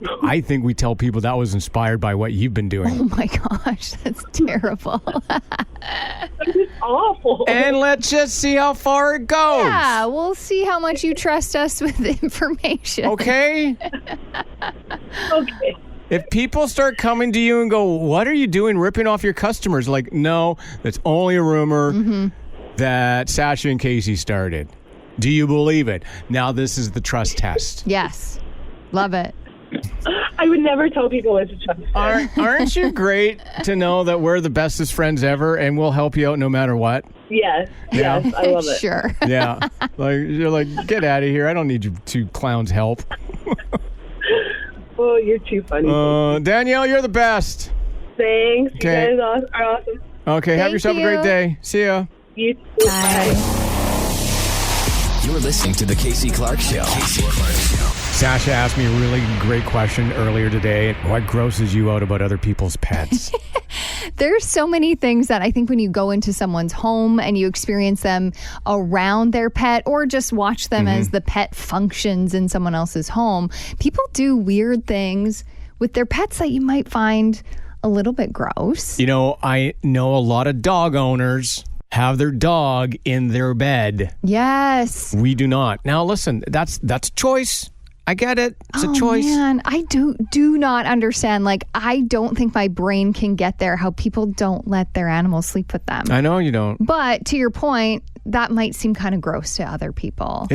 [SPEAKER 4] we tell people that was inspired by what you've been doing.
[SPEAKER 3] Oh my gosh, that's terrible.
[SPEAKER 8] That's awful.
[SPEAKER 4] And let's just see how far it goes.
[SPEAKER 3] Yeah, we'll see how much you trust us with the information.
[SPEAKER 4] Okay?
[SPEAKER 8] Okay.
[SPEAKER 4] If people start coming to you and go, what are you doing ripping off your customers? No, that's only a rumor that Sasha and Casey started. Do you believe it? Now this is the trust test.
[SPEAKER 3] Yes. Love it.
[SPEAKER 8] I would never tell people it's a trust test.
[SPEAKER 4] Aren't you great to know that we're the bestest friends ever and we'll help you out no matter what?
[SPEAKER 8] Yes, I love it.
[SPEAKER 3] Sure.
[SPEAKER 4] Yeah. You're like, get out of here. I don't need you two clowns' help.
[SPEAKER 8] Oh, you're too funny.
[SPEAKER 4] Danielle, you're the best.
[SPEAKER 8] Thanks.
[SPEAKER 4] Okay.
[SPEAKER 8] You guys are awesome.
[SPEAKER 4] Okay, have yourself a great day. See ya.
[SPEAKER 8] You too.
[SPEAKER 3] Bye.
[SPEAKER 5] You're listening to The Casey Clarke Show.
[SPEAKER 4] Sasha asked me a really great question earlier today. What grosses you out about other people's pets?
[SPEAKER 3] There's so many things that I think when you go into someone's home and you experience them around their pet or just watch them as the pet functions in someone else's home, people do weird things with their pets that you might find a little bit gross.
[SPEAKER 4] I know a lot of dog owners have their dog in their bed.
[SPEAKER 3] Yes.
[SPEAKER 4] We do not. Now, listen, that's a choice. I get it. It's a choice.
[SPEAKER 3] Man, I do not understand. I don't think my brain can get there how people don't let their animals sleep with them.
[SPEAKER 4] I know you don't.
[SPEAKER 3] But to your point, that might seem kind of gross to other people.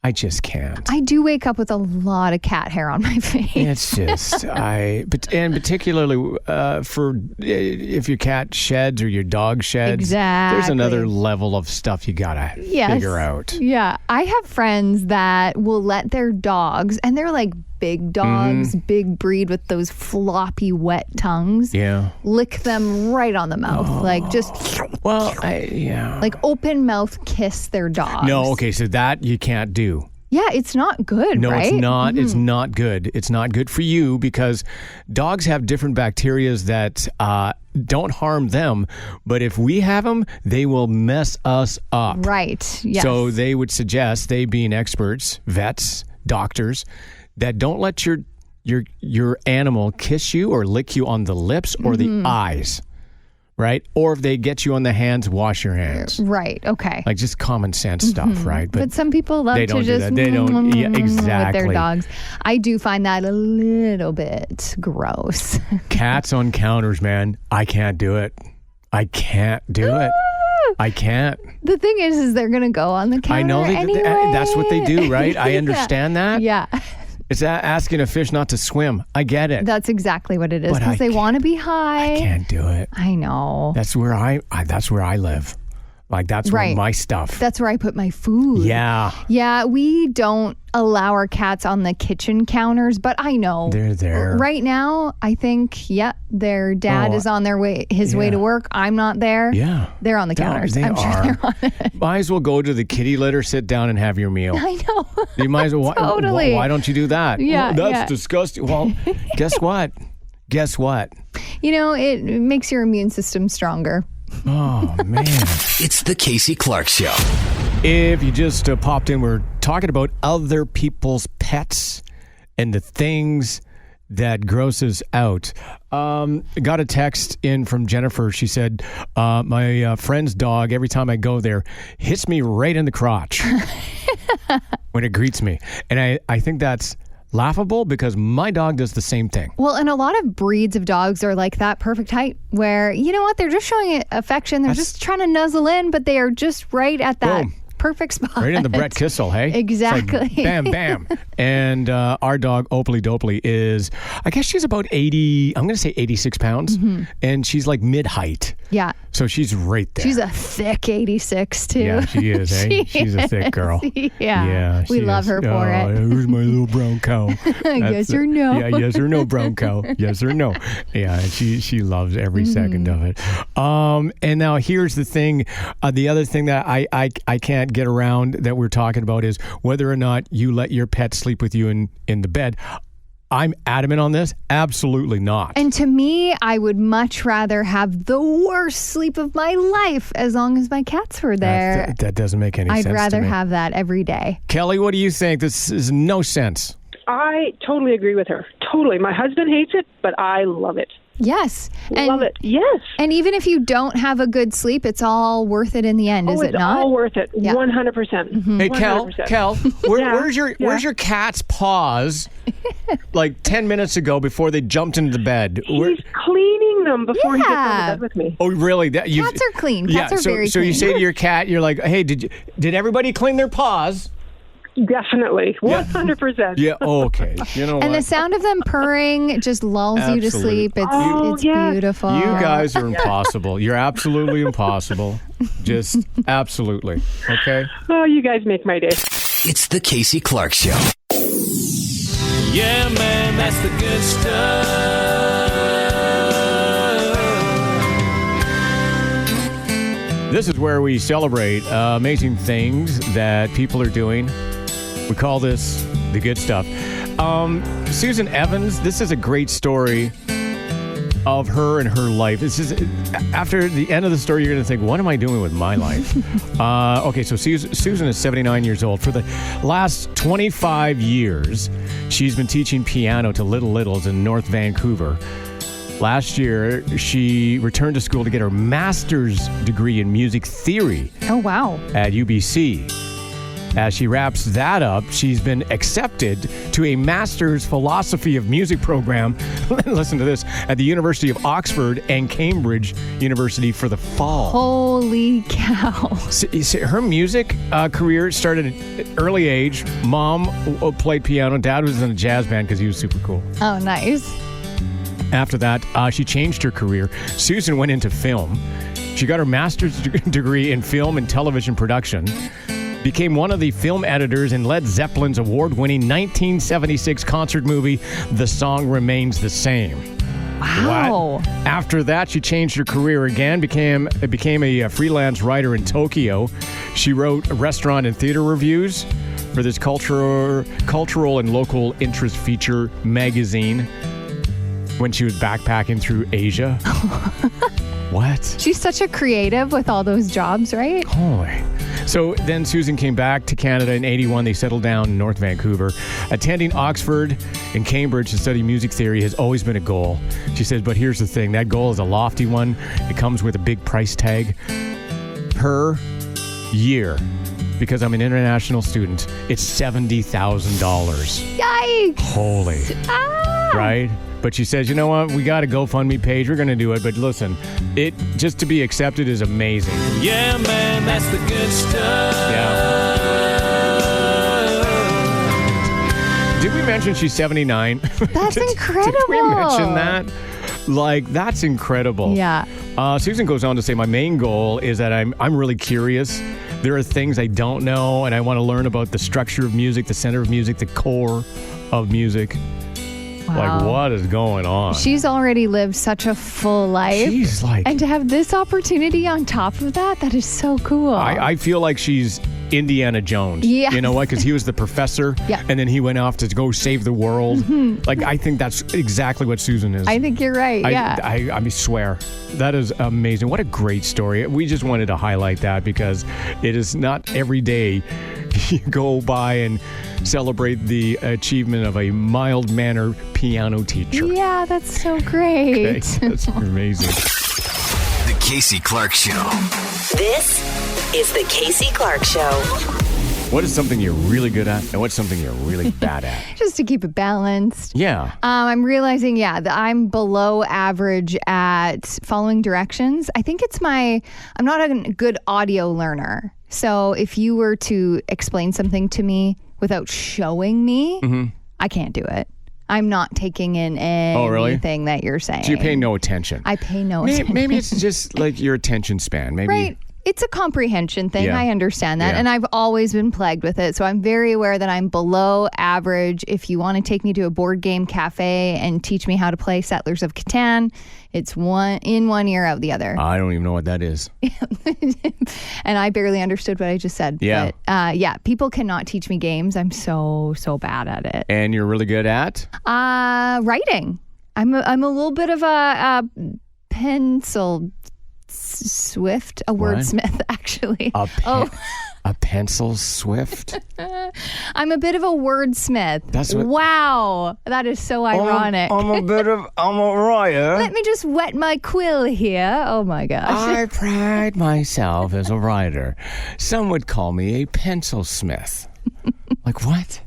[SPEAKER 4] I just can't.
[SPEAKER 3] I do wake up with a lot of cat hair on my face.
[SPEAKER 4] It's just, and particularly for if your cat sheds or your dog sheds.
[SPEAKER 3] Exactly.
[SPEAKER 4] There's another level of stuff you gotta figure out.
[SPEAKER 3] Yeah. I have friends that will let their dogs, and they're big dogs, big breed with those floppy, wet tongues.
[SPEAKER 4] Yeah.
[SPEAKER 3] Lick them right on the mouth.
[SPEAKER 4] Well,
[SPEAKER 3] open mouth kiss their dogs.
[SPEAKER 4] No, okay, so that you can't do.
[SPEAKER 3] Yeah, it's not good,
[SPEAKER 4] no,
[SPEAKER 3] right?
[SPEAKER 4] it's not. It's not good. It's not good for you because dogs have different bacterias that don't harm them. But if we have them, they will mess us up.
[SPEAKER 3] Right. Yes.
[SPEAKER 4] So they would suggest, they being experts, vets, doctors, that don't let your animal kiss you or lick you on the lips or the eyes. Right? Or if they get you on the hands, wash your hands.
[SPEAKER 3] Right. Okay.
[SPEAKER 4] Like just common sense stuff, right?
[SPEAKER 3] But some people love
[SPEAKER 4] they
[SPEAKER 3] to
[SPEAKER 4] don't
[SPEAKER 3] just
[SPEAKER 4] do that. They don't. Yeah,
[SPEAKER 3] with
[SPEAKER 4] exactly.
[SPEAKER 3] their dogs. I do find that a little bit gross.
[SPEAKER 4] Cats on counters, man. I can't do it. I can't do it. I can't.
[SPEAKER 3] The thing is they're going to go on the counter
[SPEAKER 4] I know
[SPEAKER 3] anyway.
[SPEAKER 4] That's what they do, right? I understand that.
[SPEAKER 3] Yeah.
[SPEAKER 4] It's asking a fish not to swim. I get it.
[SPEAKER 3] That's exactly what it is
[SPEAKER 4] But
[SPEAKER 3] because they want to be high.
[SPEAKER 4] I can't do it.
[SPEAKER 3] I know.
[SPEAKER 4] That's where I live. Like that's where my stuff.
[SPEAKER 3] That's where I put my food.
[SPEAKER 4] Yeah.
[SPEAKER 3] Yeah, we don't allow our cats on the kitchen counters, but I know
[SPEAKER 4] they're there.
[SPEAKER 3] Right now, I think, their dad is on his way to work. I'm not there.
[SPEAKER 4] Yeah.
[SPEAKER 3] They're on the counters.
[SPEAKER 4] They
[SPEAKER 3] I'm
[SPEAKER 4] are.
[SPEAKER 3] sure they're on it.
[SPEAKER 4] Might as well go to the kitty litter, sit down and have your meal.
[SPEAKER 3] I know.
[SPEAKER 4] You might as well.
[SPEAKER 3] Totally.
[SPEAKER 4] Why don't you do that?
[SPEAKER 3] Yeah.
[SPEAKER 4] That's disgusting. Well, guess what? Guess what?
[SPEAKER 3] You know, it makes your immune system stronger.
[SPEAKER 4] Oh, man.
[SPEAKER 5] It's the Casey Clarke Show.
[SPEAKER 4] If you just popped in, we're talking about other people's pets and the things that grosses out. Got a text in from Jennifer. She said, my friend's dog, every time I go there, hits me right in the crotch when it greets me. And I think that's laughable because my dog does the same thing.
[SPEAKER 3] Well, and a lot of breeds of dogs are like that perfect height where, you know what, they're just showing affection. They're just trying to nuzzle in, but they are just right at that perfect spot.
[SPEAKER 4] Right in the Brett Kissel, hey?
[SPEAKER 3] Exactly.
[SPEAKER 4] It's like bam, bam. And our dog, Opally Dopley, is, I guess she's about 80, I'm going to say 86 pounds. And she's like mid-height.
[SPEAKER 3] Yeah.
[SPEAKER 4] So she's right there.
[SPEAKER 3] She's a thick 86 too.
[SPEAKER 4] Yeah, she is, eh? She's a thick girl.
[SPEAKER 3] Yeah. We love her for it.
[SPEAKER 4] Who's my little brown cow?
[SPEAKER 3] Yes or no.
[SPEAKER 4] Yeah, yes or no, brown cow. Yes or no. Yeah, she loves every second of it. And now here's the thing. The other thing that I can't get around that we're talking about is whether or not you let your pet sleep with you in the bed. I'm adamant on this. Absolutely not.
[SPEAKER 3] And to me, I would much rather have the worst sleep of my life as long as my cats were there.
[SPEAKER 4] That doesn't make any sense to me.
[SPEAKER 3] I'd rather have that every day.
[SPEAKER 4] Kelly, what do you think? This is no sense.
[SPEAKER 8] I totally agree with her. Totally. My husband hates it, but I love it.
[SPEAKER 3] Yes.
[SPEAKER 8] Love it. Yes.
[SPEAKER 3] And even if you don't have a good sleep, it's all worth it in the end, is it not?
[SPEAKER 8] It's all worth it.
[SPEAKER 3] Yeah.
[SPEAKER 8] 100%.
[SPEAKER 4] Hey,
[SPEAKER 8] 100%.
[SPEAKER 4] Kel, where's your cat's paws like 10 minutes ago before they jumped into the bed?
[SPEAKER 8] He's cleaning them before he gets on the bed with me.
[SPEAKER 4] Oh, really?
[SPEAKER 3] Cats are clean. Cats are very clean.
[SPEAKER 4] So you say to your cat, you're like, hey, did everybody clean their paws?
[SPEAKER 8] Definitely. 100%.
[SPEAKER 4] Yeah, okay. You know
[SPEAKER 3] and
[SPEAKER 4] what?
[SPEAKER 3] the sound of them purring just lulls you to sleep. It's beautiful.
[SPEAKER 4] You guys are impossible. You're absolutely impossible. Just absolutely. Okay?
[SPEAKER 8] Oh, you guys make my day.
[SPEAKER 5] It's the Casey Clarke Show.
[SPEAKER 11] Yeah, man, that's the good stuff.
[SPEAKER 4] This is where we celebrate amazing things that people are doing. We call this the good stuff. Susan Evans, this is a great story of her and her life. This is after the end of the story, you're going to think, what am I doing with my life? Okay, so Susan is 79 years old. For the last 25 years, she's been teaching piano to littles in North Vancouver. Last year, she returned to school to get her master's degree in music theory.
[SPEAKER 3] Oh, wow.
[SPEAKER 4] At UBC. As she wraps that up, she's been accepted to a master's philosophy of music program, listen to this, at the University of Oxford and Cambridge University for the fall.
[SPEAKER 3] Holy cow.
[SPEAKER 4] Her music career started at an early age. Mom played piano. Dad was in a jazz band because he was super cool.
[SPEAKER 3] Oh, nice.
[SPEAKER 4] After that, she changed her career. Susan went into film. She got her master's degree in film and television production. Became one of the film editors in Led Zeppelin's award-winning 1976 concert movie, The Song Remains the Same.
[SPEAKER 3] Wow.
[SPEAKER 4] What? After that, she changed her career again, became a freelance writer in Tokyo. She wrote restaurant and theater reviews, for this cultural and local interest feature magazine when she was backpacking through Asia. What?
[SPEAKER 3] She's such a creative with all those jobs, right?
[SPEAKER 4] Holy. So then Susan came back to Canada in 81. They settled down in North Vancouver. Attending Oxford and Cambridge to study music theory has always been a goal. She says, but here's the thing. That goal is a lofty one. It comes with a big price tag. Per year, because I'm an international student, it's $70,000.
[SPEAKER 3] Yikes!
[SPEAKER 4] Holy. Right? But she says, you know what? We got a GoFundMe page. We're going to do it. But listen, it just to be accepted is amazing.
[SPEAKER 11] Yeah, man, that's the good stuff.
[SPEAKER 4] Yeah. Did we mention she's 79?
[SPEAKER 3] That's incredible.
[SPEAKER 4] Did we mention that? Like, that's incredible.
[SPEAKER 3] Yeah.
[SPEAKER 4] Susan goes on to say, my main goal is that I'm really curious. There are things I don't know, and I want to learn about the structure of music, the center of music, the core of music.
[SPEAKER 3] Wow.
[SPEAKER 4] Like, what is going on?
[SPEAKER 3] She's already lived such a full life.
[SPEAKER 4] She's like...
[SPEAKER 3] And to have this opportunity on top of that is so cool.
[SPEAKER 4] I feel like she's Indiana Jones.
[SPEAKER 3] Yeah.
[SPEAKER 4] You know what? Because he was the professor,
[SPEAKER 3] yeah.
[SPEAKER 4] And then he went off to go save the world.
[SPEAKER 3] Mm-hmm.
[SPEAKER 4] Like, I think that's exactly what Susan is.
[SPEAKER 3] I think you're right, yeah.
[SPEAKER 4] I mean, swear. That is amazing. What a great story. We just wanted to highlight that because it is not every day you go by and celebrate the achievement of a mild-mannered piano teacher.
[SPEAKER 3] Yeah, that's so great.
[SPEAKER 4] Okay, that's amazing.
[SPEAKER 5] The Casey Clarke Show.
[SPEAKER 9] This is the Casey Clarke Show.
[SPEAKER 4] What is something you're really good at, and what's something you're really bad at?
[SPEAKER 3] Just to keep it balanced.
[SPEAKER 4] Yeah.
[SPEAKER 3] I'm realizing, that I'm below average at following directions. I think I'm not a good audio learner. So if you were to explain something to me without showing me, I can't do it. I'm not taking in anything that you're saying.
[SPEAKER 4] So you pay no attention.
[SPEAKER 3] I pay no attention.
[SPEAKER 4] Maybe it's just like your attention span. Maybe.
[SPEAKER 3] Right. It's a comprehension thing.
[SPEAKER 4] Yeah.
[SPEAKER 3] I understand that.
[SPEAKER 4] Yeah.
[SPEAKER 3] And I've always been plagued with it. So I'm very aware that I'm below average. If you want to take me to a board game cafe and teach me how to play Settlers of Catan, it's one ear, out the other.
[SPEAKER 4] I don't even know what that is.
[SPEAKER 3] And I barely understood what I just said.
[SPEAKER 4] Yeah.
[SPEAKER 3] But people cannot teach me games. I'm so bad at it.
[SPEAKER 4] And you're really good at?
[SPEAKER 3] Writing. I'm a little bit of a pencil swift, a wordsmith, actually.
[SPEAKER 4] A pencil swift?
[SPEAKER 3] I'm a bit of a wordsmith. Wow, that is so ironic.
[SPEAKER 4] I'm a writer.
[SPEAKER 3] Let me just wet my quill here. Oh my gosh.
[SPEAKER 4] I pride myself as a writer. Some would call me a pencil smith. Like what?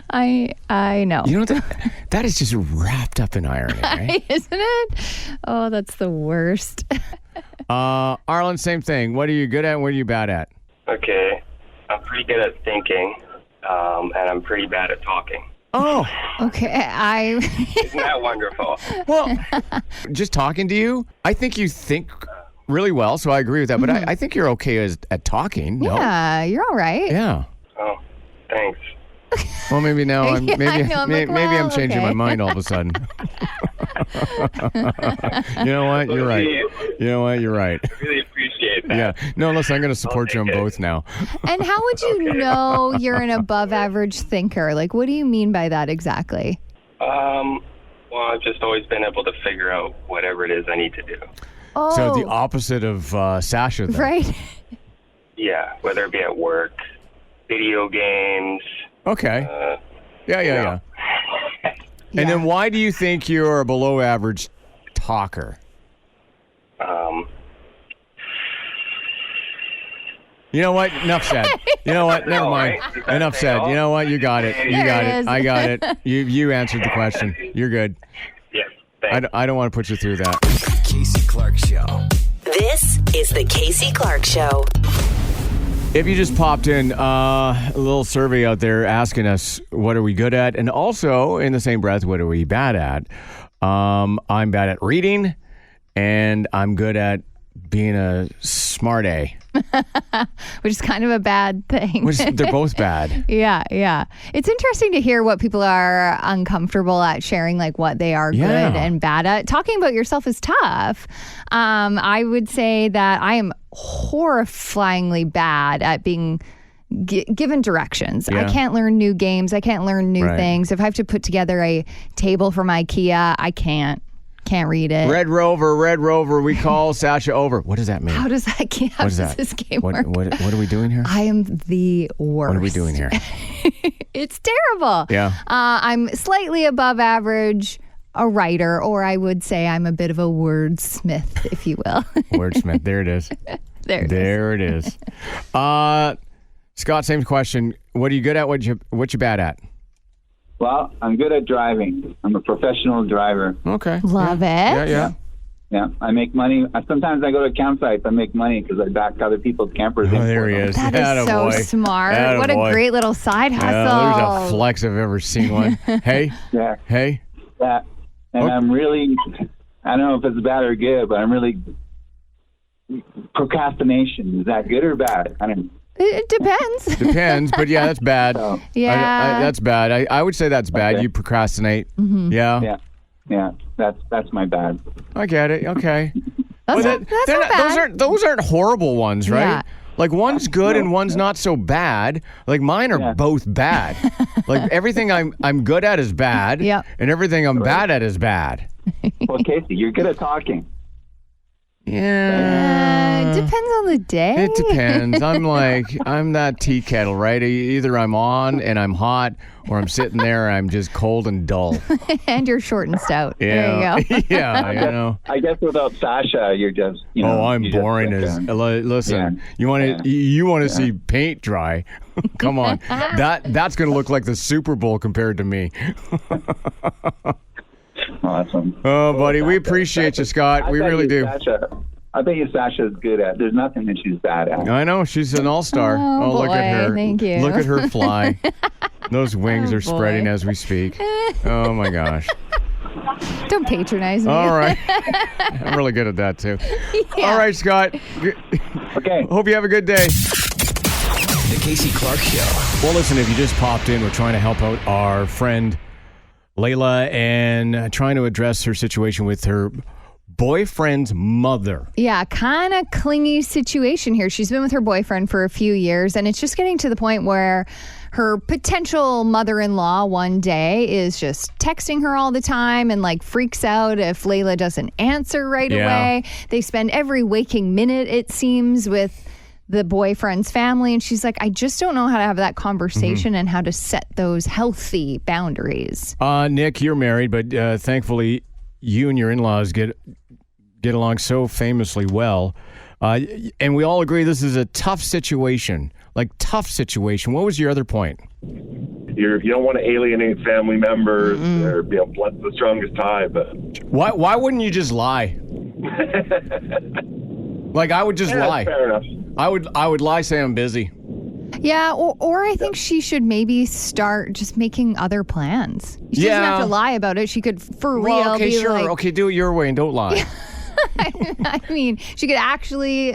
[SPEAKER 3] I know.
[SPEAKER 4] You know, that is just wrapped up in irony, right?
[SPEAKER 3] Isn't it? Oh, that's the worst.
[SPEAKER 4] Arlen, same thing. What are you good at and what are you bad at?
[SPEAKER 13] Okay. I'm pretty good at thinking, and I'm pretty bad at talking.
[SPEAKER 4] Oh.
[SPEAKER 3] Okay.
[SPEAKER 13] Isn't that wonderful?
[SPEAKER 4] Well, just talking to you, I think you think really well, so I agree with that. But I think you're okay at talking. No?
[SPEAKER 3] Yeah, you're all right.
[SPEAKER 4] Yeah.
[SPEAKER 13] Oh, thanks.
[SPEAKER 4] Well, maybe now I'm
[SPEAKER 3] I'm
[SPEAKER 4] changing my mind all of a sudden. You know what? You're right. You know what? You're right.
[SPEAKER 13] I really appreciate that.
[SPEAKER 4] Yeah. No, listen, I'm going to support you on both now.
[SPEAKER 3] And how would you know you're an above average thinker? Like, what do you mean by that exactly?
[SPEAKER 13] Well, I've just always been able to figure out whatever it is I need to do.
[SPEAKER 3] Oh.
[SPEAKER 4] So the opposite of Sasha, then.
[SPEAKER 3] Right.
[SPEAKER 13] Yeah, whether it be at work, video games.
[SPEAKER 4] Okay. Yeah. And then why do you think you're a below average talker? You know what? Enough said. You know what? Never mind. Enough said. You know what? You got it. You got it. I got it. You answered the question. You're good.
[SPEAKER 13] Yes. Thanks.
[SPEAKER 4] I don't want to put you through that.
[SPEAKER 5] Casey Clarke Show.
[SPEAKER 9] This is the Casey Clarke Show.
[SPEAKER 4] If you just popped in, a little survey out there asking us what are we good at, and also in the same breath, what are we bad at? I'm bad at reading, and I'm good at being a smart A.
[SPEAKER 3] Which is kind of a bad thing.
[SPEAKER 4] They're both bad.
[SPEAKER 3] Yeah. It's interesting to hear what people are uncomfortable at sharing, like what they are good and bad at. Talking about yourself is tough. I would say that I am horrifyingly bad at being given directions.
[SPEAKER 4] Yeah.
[SPEAKER 3] I can't learn new games. I can't learn new things. If I have to put together a table from IKEA, I can't read it.
[SPEAKER 4] Red Rover, we call Sasha over. What does that mean?
[SPEAKER 3] How does that game,
[SPEAKER 4] What is that?
[SPEAKER 3] This game work?
[SPEAKER 4] What are we doing here?
[SPEAKER 3] I am the worst.
[SPEAKER 4] What are we doing here?
[SPEAKER 3] It's terrible.
[SPEAKER 4] Yeah.
[SPEAKER 3] I'm slightly above average, a writer, or I would say I'm a bit of a wordsmith, if you will.
[SPEAKER 4] Wordsmith. There it is. There it is. Scott, same question. What are you good at? What you bad at?
[SPEAKER 14] Well, I'm good at driving. I'm a professional driver.
[SPEAKER 4] Okay.
[SPEAKER 3] Love it.
[SPEAKER 14] Yeah, I make money. Sometimes I go to campsites. I make money because I back other people's campers.
[SPEAKER 4] Oh, there he is.
[SPEAKER 3] That is so smart. What a great little side hustle.
[SPEAKER 4] Yeah, there's a flex if I've ever seen one. Hey?
[SPEAKER 14] Yeah.
[SPEAKER 4] Hey?
[SPEAKER 14] Yeah. And I'm really, I don't know if it's bad or good, but I'm really, procrastination. Is that good or bad? I don't know.
[SPEAKER 3] It depends.
[SPEAKER 4] Depends, but yeah, that's bad.
[SPEAKER 3] Yeah.
[SPEAKER 4] That's bad. I would say that's bad. Okay. You procrastinate.
[SPEAKER 3] Mm-hmm.
[SPEAKER 14] Yeah. That's my bad.
[SPEAKER 4] I get it. Okay.
[SPEAKER 3] That's not bad.
[SPEAKER 4] Those aren't horrible ones, right? Yeah. Like one's good and one's not so bad. Like mine are both bad. Like everything I'm good at is bad.
[SPEAKER 3] Yep.
[SPEAKER 4] And everything I'm bad at is bad.
[SPEAKER 14] Well, Casey, you're good at talking.
[SPEAKER 4] Yeah.
[SPEAKER 3] Depends on the day.
[SPEAKER 4] It depends. I'm that tea kettle, right? Either I'm on and I'm hot, or I'm sitting there and I'm just cold and dull.
[SPEAKER 3] And you're short and stout.
[SPEAKER 4] Yeah.
[SPEAKER 3] There you go.
[SPEAKER 4] Yeah,
[SPEAKER 14] I guess without Sasha, you're just,
[SPEAKER 4] I'm boring as. Listen, you want to see paint dry? Come on. That's going to look like the Super Bowl compared to me.
[SPEAKER 14] Awesome.
[SPEAKER 4] Oh, buddy, we appreciate you, Scott. We really do.
[SPEAKER 14] I bet you Sasha's good at. There's nothing that she's bad at.
[SPEAKER 4] I know. She's an all-star.
[SPEAKER 3] Oh,
[SPEAKER 4] look
[SPEAKER 3] boy,
[SPEAKER 4] at her.
[SPEAKER 3] Thank you.
[SPEAKER 4] Look at her fly. Those wings are spreading as we speak. Oh, my gosh.
[SPEAKER 3] Don't patronize me.
[SPEAKER 4] All right. I'm really good at that, too.
[SPEAKER 3] Yeah.
[SPEAKER 4] All right, Scott.
[SPEAKER 14] Okay.
[SPEAKER 4] Hope you have a good day.
[SPEAKER 5] The Casey Clarke Show.
[SPEAKER 4] Well, listen, if you just popped in, we're trying to help out our friend Layla and trying to address her situation with her boyfriend's mother.
[SPEAKER 3] Yeah, kind of clingy situation here. She's been with her boyfriend for a few years, and it's just getting to the point where her potential mother-in-law one day is just texting her all the time and freaks out if Layla doesn't answer right away. They spend every waking minute, it seems, with the boyfriend's family, and she's like, I just don't know how to have that conversation and how to set those healthy boundaries.
[SPEAKER 4] Nick, you're married, but thankfully you and your in-laws get along so famously well. And we all agree this is a tough situation. Tough situation. What was your other point?
[SPEAKER 15] You don't want to alienate family members or blood's the strongest tie, but
[SPEAKER 4] why wouldn't you just lie? I would just lie.
[SPEAKER 15] Fair enough.
[SPEAKER 4] I would lie, say I'm busy.
[SPEAKER 3] Yeah, or I think she should maybe start just making other plans. She doesn't have to lie about it. She could, for real,
[SPEAKER 4] okay,
[SPEAKER 3] be
[SPEAKER 4] sure. Okay, do it your way and don't lie.
[SPEAKER 3] I mean, she could actually,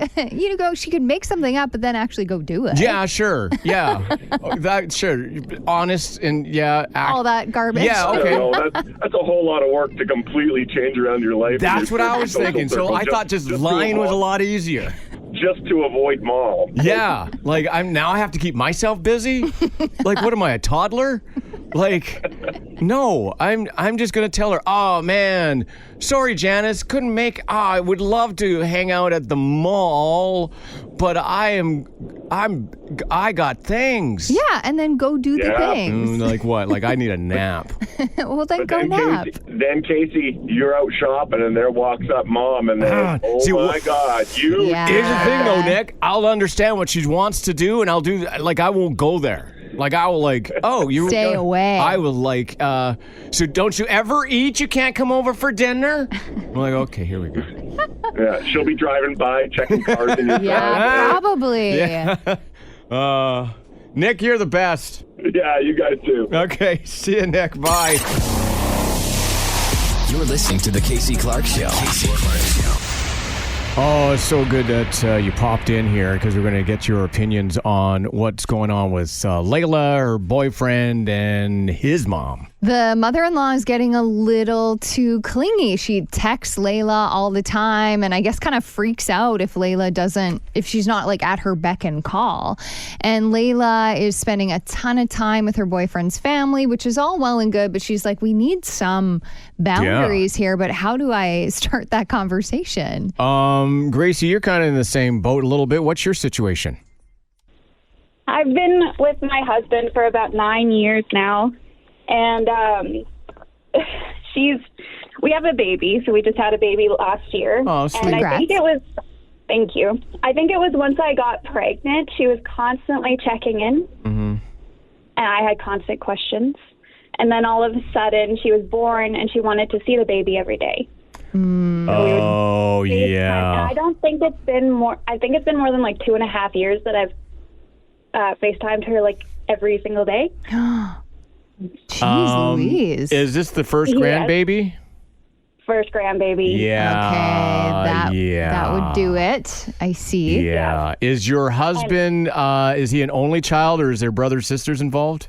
[SPEAKER 3] she could make something up, but then actually go do it.
[SPEAKER 4] Yeah, sure. Yeah. Sure. Honest and
[SPEAKER 3] all that garbage.
[SPEAKER 4] Yeah, okay.
[SPEAKER 15] That's a whole lot of work to completely change around your life.
[SPEAKER 4] That's what I was thinking. So I thought just lying was a lot easier.
[SPEAKER 15] Just to avoid mom.
[SPEAKER 4] Yeah. I have to keep myself busy? What am I, a toddler? No, I'm just going to tell her, oh, man, sorry, Janice, couldn't make, I would love to hang out at the mall, but I got things.
[SPEAKER 3] Yeah, and then go do the things.
[SPEAKER 4] What? I need a nap.
[SPEAKER 3] Well, then go nap.
[SPEAKER 15] Then, Casey, you're out shopping, and there walks up mom, and then, my God, you.
[SPEAKER 3] Yeah.
[SPEAKER 4] Here's the thing, though, Nick. I'll understand what she wants to do, and I'll do, I won't go there. I will you
[SPEAKER 3] stay away.
[SPEAKER 4] I will so don't you ever eat? You can't come over for dinner? I'm okay, here we go.
[SPEAKER 15] Yeah, she'll be driving by, checking cars in your
[SPEAKER 3] Yeah, probably.
[SPEAKER 4] Yeah. Nick, you're the best.
[SPEAKER 15] Yeah, you guys too.
[SPEAKER 4] Okay, see you, Nick. Bye.
[SPEAKER 5] You're listening to The Casey Clarke Show. Casey Clarke Show.
[SPEAKER 4] Oh, it's so good that you popped in here because we're going to get your opinions on what's going on with Layla, her boyfriend, and his mom.
[SPEAKER 3] The mother-in-law is getting a little too clingy. She texts Layla all the time and I guess kind of freaks out if she's not like at her beck and call. And Layla is spending a ton of time with her boyfriend's family, which is all well and good, but she's like, we need some boundaries here, but how do I start that conversation?
[SPEAKER 4] Gracie, you're kind of in the same boat a little bit. What's your situation?
[SPEAKER 16] I've been with my husband for about 9 years now. And we have a baby, so we just had a baby last year.
[SPEAKER 4] Oh, sweet.
[SPEAKER 16] And I think it was, thank you. I think it was once I got pregnant, she was constantly checking in.
[SPEAKER 4] Mm-hmm.
[SPEAKER 16] And I had constant questions. And then all of a sudden, she was born and she wanted to see the baby every day.
[SPEAKER 4] Oh, yeah.
[SPEAKER 16] And I think it's been more than like 2.5 years that I've FaceTimed her like every single day.
[SPEAKER 3] Jeez Louise.
[SPEAKER 4] Is this the first grandbaby?
[SPEAKER 16] First grandbaby.
[SPEAKER 4] Yeah.
[SPEAKER 3] Okay, that would do it. I see.
[SPEAKER 4] Yeah. Is your husband, is he an only child or is there brothers, sisters involved?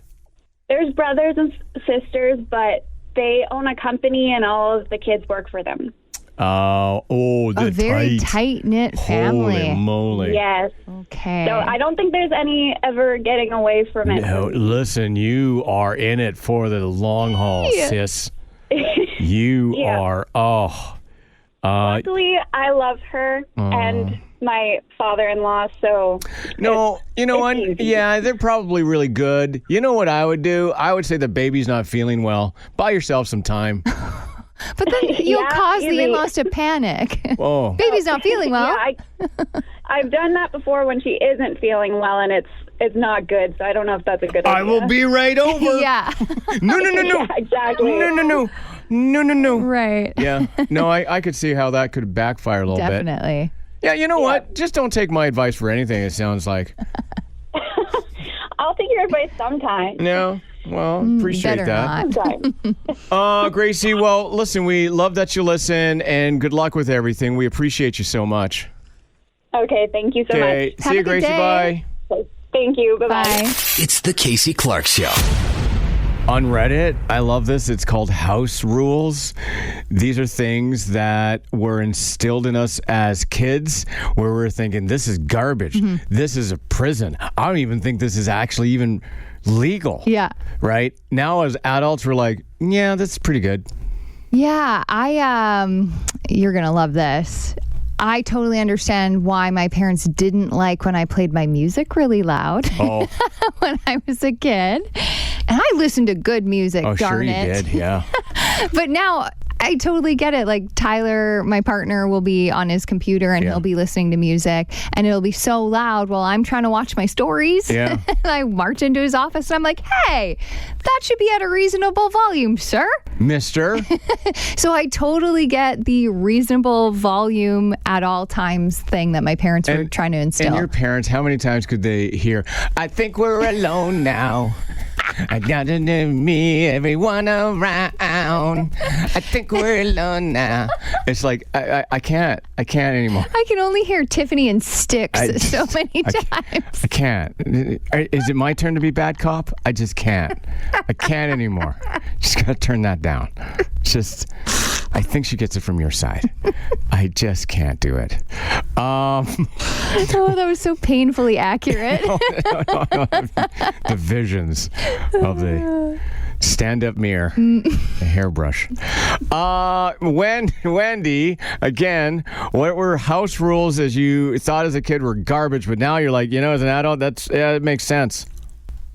[SPEAKER 16] There's brothers and sisters, but they own a company and all of the kids work for them.
[SPEAKER 3] A very tight-knit family.
[SPEAKER 4] Holy moly.
[SPEAKER 16] Yes.
[SPEAKER 3] Okay.
[SPEAKER 16] So I don't think there's any ever getting away from it.
[SPEAKER 4] No, listen, you are in it for the long haul, sis. You are,
[SPEAKER 16] luckily, I love her and my father-in-law, so...
[SPEAKER 4] No, you know what? Yeah, they're probably really good. You know what I would do? I would say the baby's not feeling well. Buy yourself some time.
[SPEAKER 3] But then you'll cause the in-laws to panic.
[SPEAKER 4] Oh.
[SPEAKER 3] Baby's not feeling well.
[SPEAKER 16] Yeah, I've done that before when she isn't feeling well, and it's not good, so I don't know if that's a good idea.
[SPEAKER 4] I will be right over.
[SPEAKER 3] Yeah.
[SPEAKER 4] No.
[SPEAKER 16] Yeah, exactly.
[SPEAKER 4] No.
[SPEAKER 3] Right.
[SPEAKER 4] Yeah. No, I could see how that could backfire a little bit.
[SPEAKER 3] Definitely.
[SPEAKER 4] Yeah, you know what? Just don't take my advice for anything, it sounds like.
[SPEAKER 16] I'll take your advice sometime.
[SPEAKER 4] No. Well, appreciate that.
[SPEAKER 16] Not.
[SPEAKER 4] Gracie, well, listen, we love that you listen, and good luck with everything. We appreciate you so much.
[SPEAKER 16] Okay, thank you so much.
[SPEAKER 4] See you, Gracie. Bye.
[SPEAKER 16] Thank you. Bye-bye.
[SPEAKER 5] It's the Casey Clarke Show.
[SPEAKER 4] On Reddit, I love this. It's called house rules. These are things that were instilled in us as kids where we're thinking, this is garbage. Mm-hmm. This is a prison. I don't even think this is actually even legal.
[SPEAKER 3] Yeah.
[SPEAKER 4] Right? Now as adults, we're like, yeah, that's pretty good.
[SPEAKER 3] Yeah, you're going to love this. I totally understand why my parents didn't like when I played my music really loud when I was a kid. And I listened to good music, darn
[SPEAKER 4] sure you
[SPEAKER 3] it.
[SPEAKER 4] did, yeah.
[SPEAKER 3] But now I totally get it. Like Tyler, my partner, will be on his computer and he'll be listening to music and it'll be so loud while I'm trying to watch my stories.
[SPEAKER 4] Yeah.
[SPEAKER 3] And I march into his office and I'm like, hey, that should be at a reasonable volume, sir.
[SPEAKER 4] Mister.
[SPEAKER 3] So I totally get the reasonable volume at all times thing that my parents were trying to instill.
[SPEAKER 4] And your parents, how many times could they hear, I think we're alone now. I got to know me, everyone around. I think we're alone now. It's like, I can't anymore.
[SPEAKER 3] I can only hear Tiffany and Sticks so many times.
[SPEAKER 4] I can't. Is it my turn to be bad cop? I just can't. I can't anymore. Just got to turn that down. I think she gets it from your side. I just can't do it.
[SPEAKER 3] Oh, that was so painfully accurate.
[SPEAKER 4] No. The visions of the stand-up mirror, the hairbrush. Wendy, again, what were house rules as you thought as a kid were garbage, but now you're like, as an adult, it makes sense.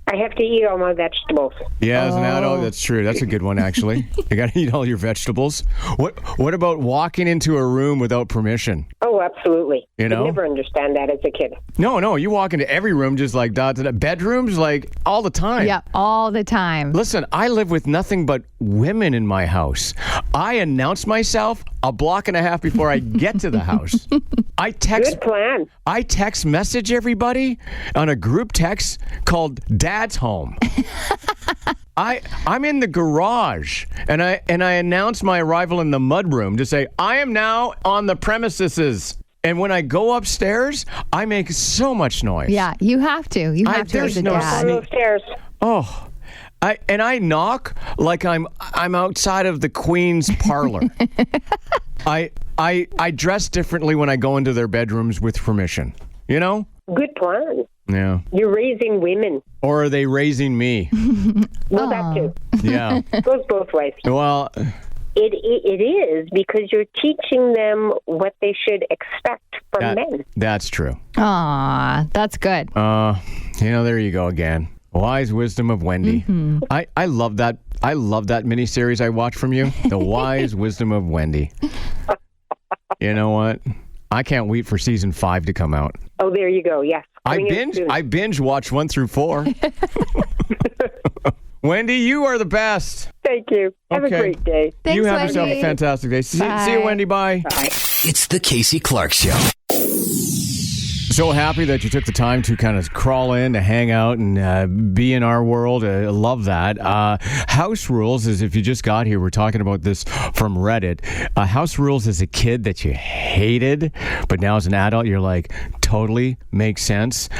[SPEAKER 17] I have to eat all my vegetables.
[SPEAKER 4] Yeah, as an adult, that's true. That's a good one, actually. You got to eat all your vegetables. What about walking into a room without permission?
[SPEAKER 17] Oh, absolutely.
[SPEAKER 4] You know?
[SPEAKER 17] I'd never understand that as a kid.
[SPEAKER 4] No, you walk into every room just like bedrooms, like all the time.
[SPEAKER 3] Yeah, all the time.
[SPEAKER 4] Listen, I live with nothing but women in my house. I announce myself a block and a half before I get to the house.
[SPEAKER 17] Good plan.
[SPEAKER 4] I text message everybody on a group text called Dad's Home. I'm in the garage and I announce my arrival in the mudroom to say I am now on the premises. And when I go upstairs, I make so much noise.
[SPEAKER 3] Yeah, you have to. You have to as a dad.
[SPEAKER 17] Upstairs.
[SPEAKER 4] Oh, I knock like I'm outside of the Queen's parlor. I dress differently when I go into their bedrooms with permission. You know?
[SPEAKER 17] Good plan.
[SPEAKER 4] Yeah.
[SPEAKER 17] You're raising women.
[SPEAKER 4] Or are they raising me?
[SPEAKER 17] Well, that too.
[SPEAKER 4] Yeah.
[SPEAKER 17] Goes both ways.
[SPEAKER 4] Well,
[SPEAKER 17] it is because you're teaching them what they should expect from men.
[SPEAKER 4] That's true.
[SPEAKER 3] Aw, that's good.
[SPEAKER 4] There you go again. Wise wisdom of Wendy.
[SPEAKER 3] Mm-hmm.
[SPEAKER 4] I love that. I love that miniseries I watched from you. The Wise Wisdom of Wendy. You know what? I can't wait for season 5 to come out.
[SPEAKER 17] Oh, there you go. Yes.
[SPEAKER 4] I binge watched 1 through 4. Wendy, you are the best.
[SPEAKER 17] Thank you. Have a great day.
[SPEAKER 3] Thanks,
[SPEAKER 4] you have
[SPEAKER 3] Wendy.
[SPEAKER 4] yourself a fantastic day. See you, Wendy. Bye.
[SPEAKER 17] Bye.
[SPEAKER 5] It's the Casey Clarke Show.
[SPEAKER 4] So happy that you took the time to kind of crawl in to hang out and be in our world. I love that. House rules is, if you just got here, we're talking about this from Reddit. House rules as a kid that you hated, but now as an adult, you're like, totally makes sense.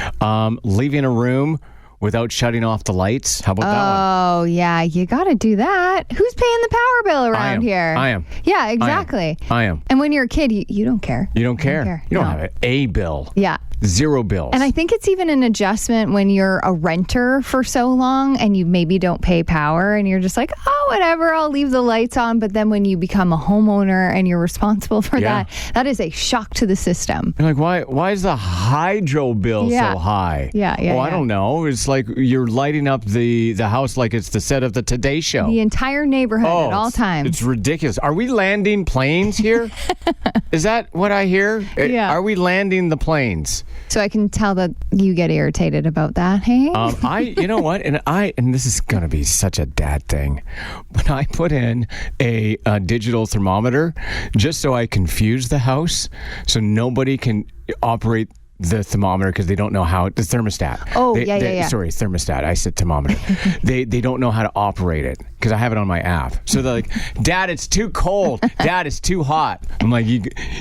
[SPEAKER 4] Leaving a room without shutting off the lights. How about that one?
[SPEAKER 3] Oh, yeah. You got to do that. Who's paying the power bill around here?
[SPEAKER 4] I am.
[SPEAKER 3] Yeah, exactly.
[SPEAKER 4] I am.
[SPEAKER 3] And when you're a kid, you don't care.
[SPEAKER 4] You don't care. You don't have a bill.
[SPEAKER 3] Yeah.
[SPEAKER 4] 0 bills.
[SPEAKER 3] And I think it's even an adjustment when you're a renter for so long and you maybe don't pay power and you're just like, oh, whatever, I'll leave the lights on. But then when you become a homeowner and you're responsible for that is a shock to the system.
[SPEAKER 4] You're like, why is the hydro bill so high?
[SPEAKER 3] Yeah.
[SPEAKER 4] I don't know. It's like you're lighting up the house like it's the set of the Today Show.
[SPEAKER 3] The entire neighborhood at all times.
[SPEAKER 4] It's ridiculous. Are we landing planes here? Is that what I hear?
[SPEAKER 3] Yeah.
[SPEAKER 4] Are we landing the planes?
[SPEAKER 3] So I can tell that you get irritated about that, hey?
[SPEAKER 4] You know what? And this is going to be such a dad thing. When I put in a digital thermometer, just so I confuse the house, so nobody can operate the thermometer because they don't know how the thermostat.
[SPEAKER 3] Oh,
[SPEAKER 4] Sorry, thermostat. I said thermometer. they don't know how to operate it because I have it on my app. So they're like, Dad, it's too cold. Dad, it's too hot. I'm like,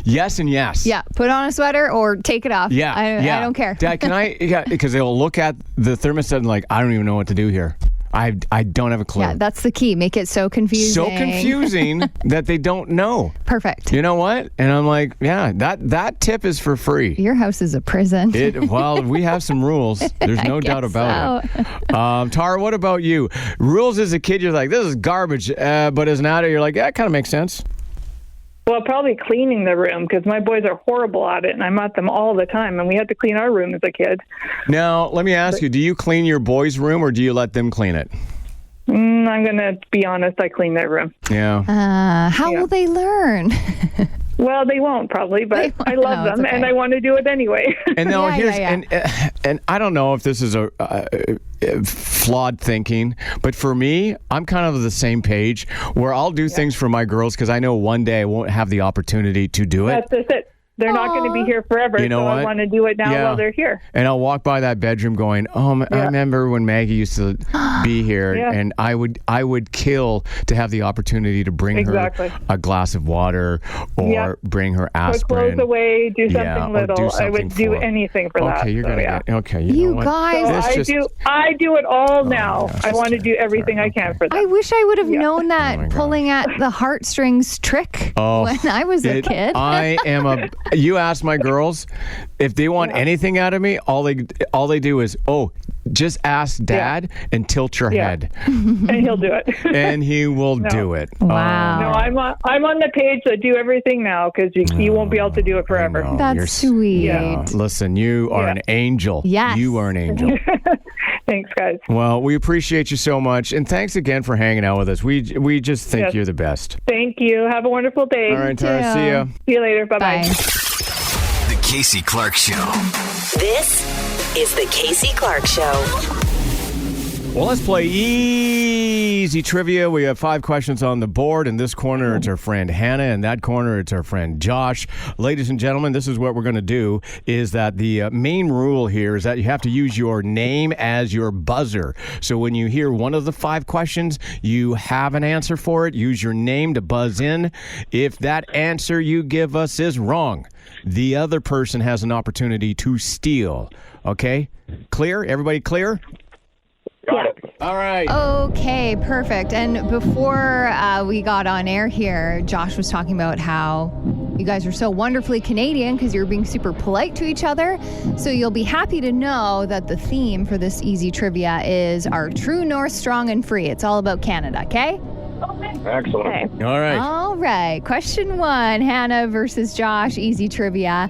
[SPEAKER 4] yes and yes.
[SPEAKER 3] Yeah, put on a sweater or take it off.
[SPEAKER 4] Yeah,
[SPEAKER 3] I don't care.
[SPEAKER 4] Dad, can I? Yeah, because they'll look at the thermostat and like, I don't even know what to do here. I don't have a clue.
[SPEAKER 3] Yeah, that's the key. Make it so confusing.
[SPEAKER 4] So confusing that they don't know.
[SPEAKER 3] Perfect.
[SPEAKER 4] You know what? And I'm like, yeah, that tip is for free.
[SPEAKER 3] Your house is a prison.
[SPEAKER 4] Well, we have some rules. There's no doubt about it. Tara, what about you? Rules as a kid, you're like, this is garbage. But as an adult, you're like, yeah, it kind of makes sense.
[SPEAKER 18] Well, probably cleaning the room because my boys are horrible at it, and I'm at them all the time, and we had to clean our room as a kid.
[SPEAKER 4] Now, let me ask you, do you clean your boys' room or do you let them clean it?
[SPEAKER 18] I'm going to be honest, I clean their room.
[SPEAKER 4] Yeah.
[SPEAKER 3] How will they learn?
[SPEAKER 18] Well, they won't probably, but I love them, and I want to do it anyway.
[SPEAKER 4] And now and I don't know if this is a flawed thinking, but for me, I'm kind of the same page where I'll do things for my girls because I know one day I won't have the opportunity to do it.
[SPEAKER 18] That's it. They're not going to be here forever,
[SPEAKER 4] you know
[SPEAKER 18] so
[SPEAKER 4] what?
[SPEAKER 18] I want to do it now while they're here.
[SPEAKER 4] And I'll walk by that bedroom going, I remember when Maggie used to be here, and I would kill to have the opportunity to bring her a glass of water or bring her aspirin.
[SPEAKER 18] Put clothes away, do something little. I would do anything for that.
[SPEAKER 4] Okay, you're going to get, okay.
[SPEAKER 3] You
[SPEAKER 4] know
[SPEAKER 3] guys.
[SPEAKER 18] So I do it all now. I want to do everything I can for them.
[SPEAKER 3] I wish I would have known that pulling at the heartstrings trick when I was a kid.
[SPEAKER 4] I am you ask my girls if they want anything out of me, all they do is, just ask Dad and tilt your head.
[SPEAKER 18] And he'll do it.
[SPEAKER 4] And he will do it.
[SPEAKER 3] Wow.
[SPEAKER 18] No, I'm on the page that do everything now because you won't be able to do it forever.
[SPEAKER 3] That's sweet.
[SPEAKER 18] Yeah.
[SPEAKER 4] Listen, you are an angel.
[SPEAKER 3] Yes.
[SPEAKER 4] You are an angel.
[SPEAKER 18] Thanks, guys.
[SPEAKER 4] Well, we appreciate you so much. And thanks again for hanging out with us. We just think you're the best.
[SPEAKER 18] Thank you. Have a wonderful day.
[SPEAKER 4] All right, Tara. See ya.
[SPEAKER 18] See you later. Bye-bye.
[SPEAKER 5] The Casey Clarke Show.
[SPEAKER 9] This is the Casey Clarke Show.
[SPEAKER 4] Well, let's play easy trivia. We have 5 questions on the board. In this corner, it's our friend Hannah. In that corner, it's our friend Josh. Ladies and gentlemen, this is what we're going to do, is that the main rule here is that you have to use your name as your buzzer. So when you hear one of the 5 questions, you have an answer for it. Use your name to buzz in. If that answer you give us is wrong, the other person has an opportunity to steal. Okay? Clear? Everybody clear?
[SPEAKER 7] Got it.
[SPEAKER 4] All right.
[SPEAKER 3] Okay, perfect. And before we got on air here, Josh was talking about how you guys are so wonderfully Canadian because you're being super polite to each other. So you'll be happy to know that the theme for this easy trivia is our true north, strong and free. It's all about Canada, okay?
[SPEAKER 15] Excellent.
[SPEAKER 3] Okay.
[SPEAKER 4] All right.
[SPEAKER 3] All right. Question 1, Hannah versus Josh, easy trivia.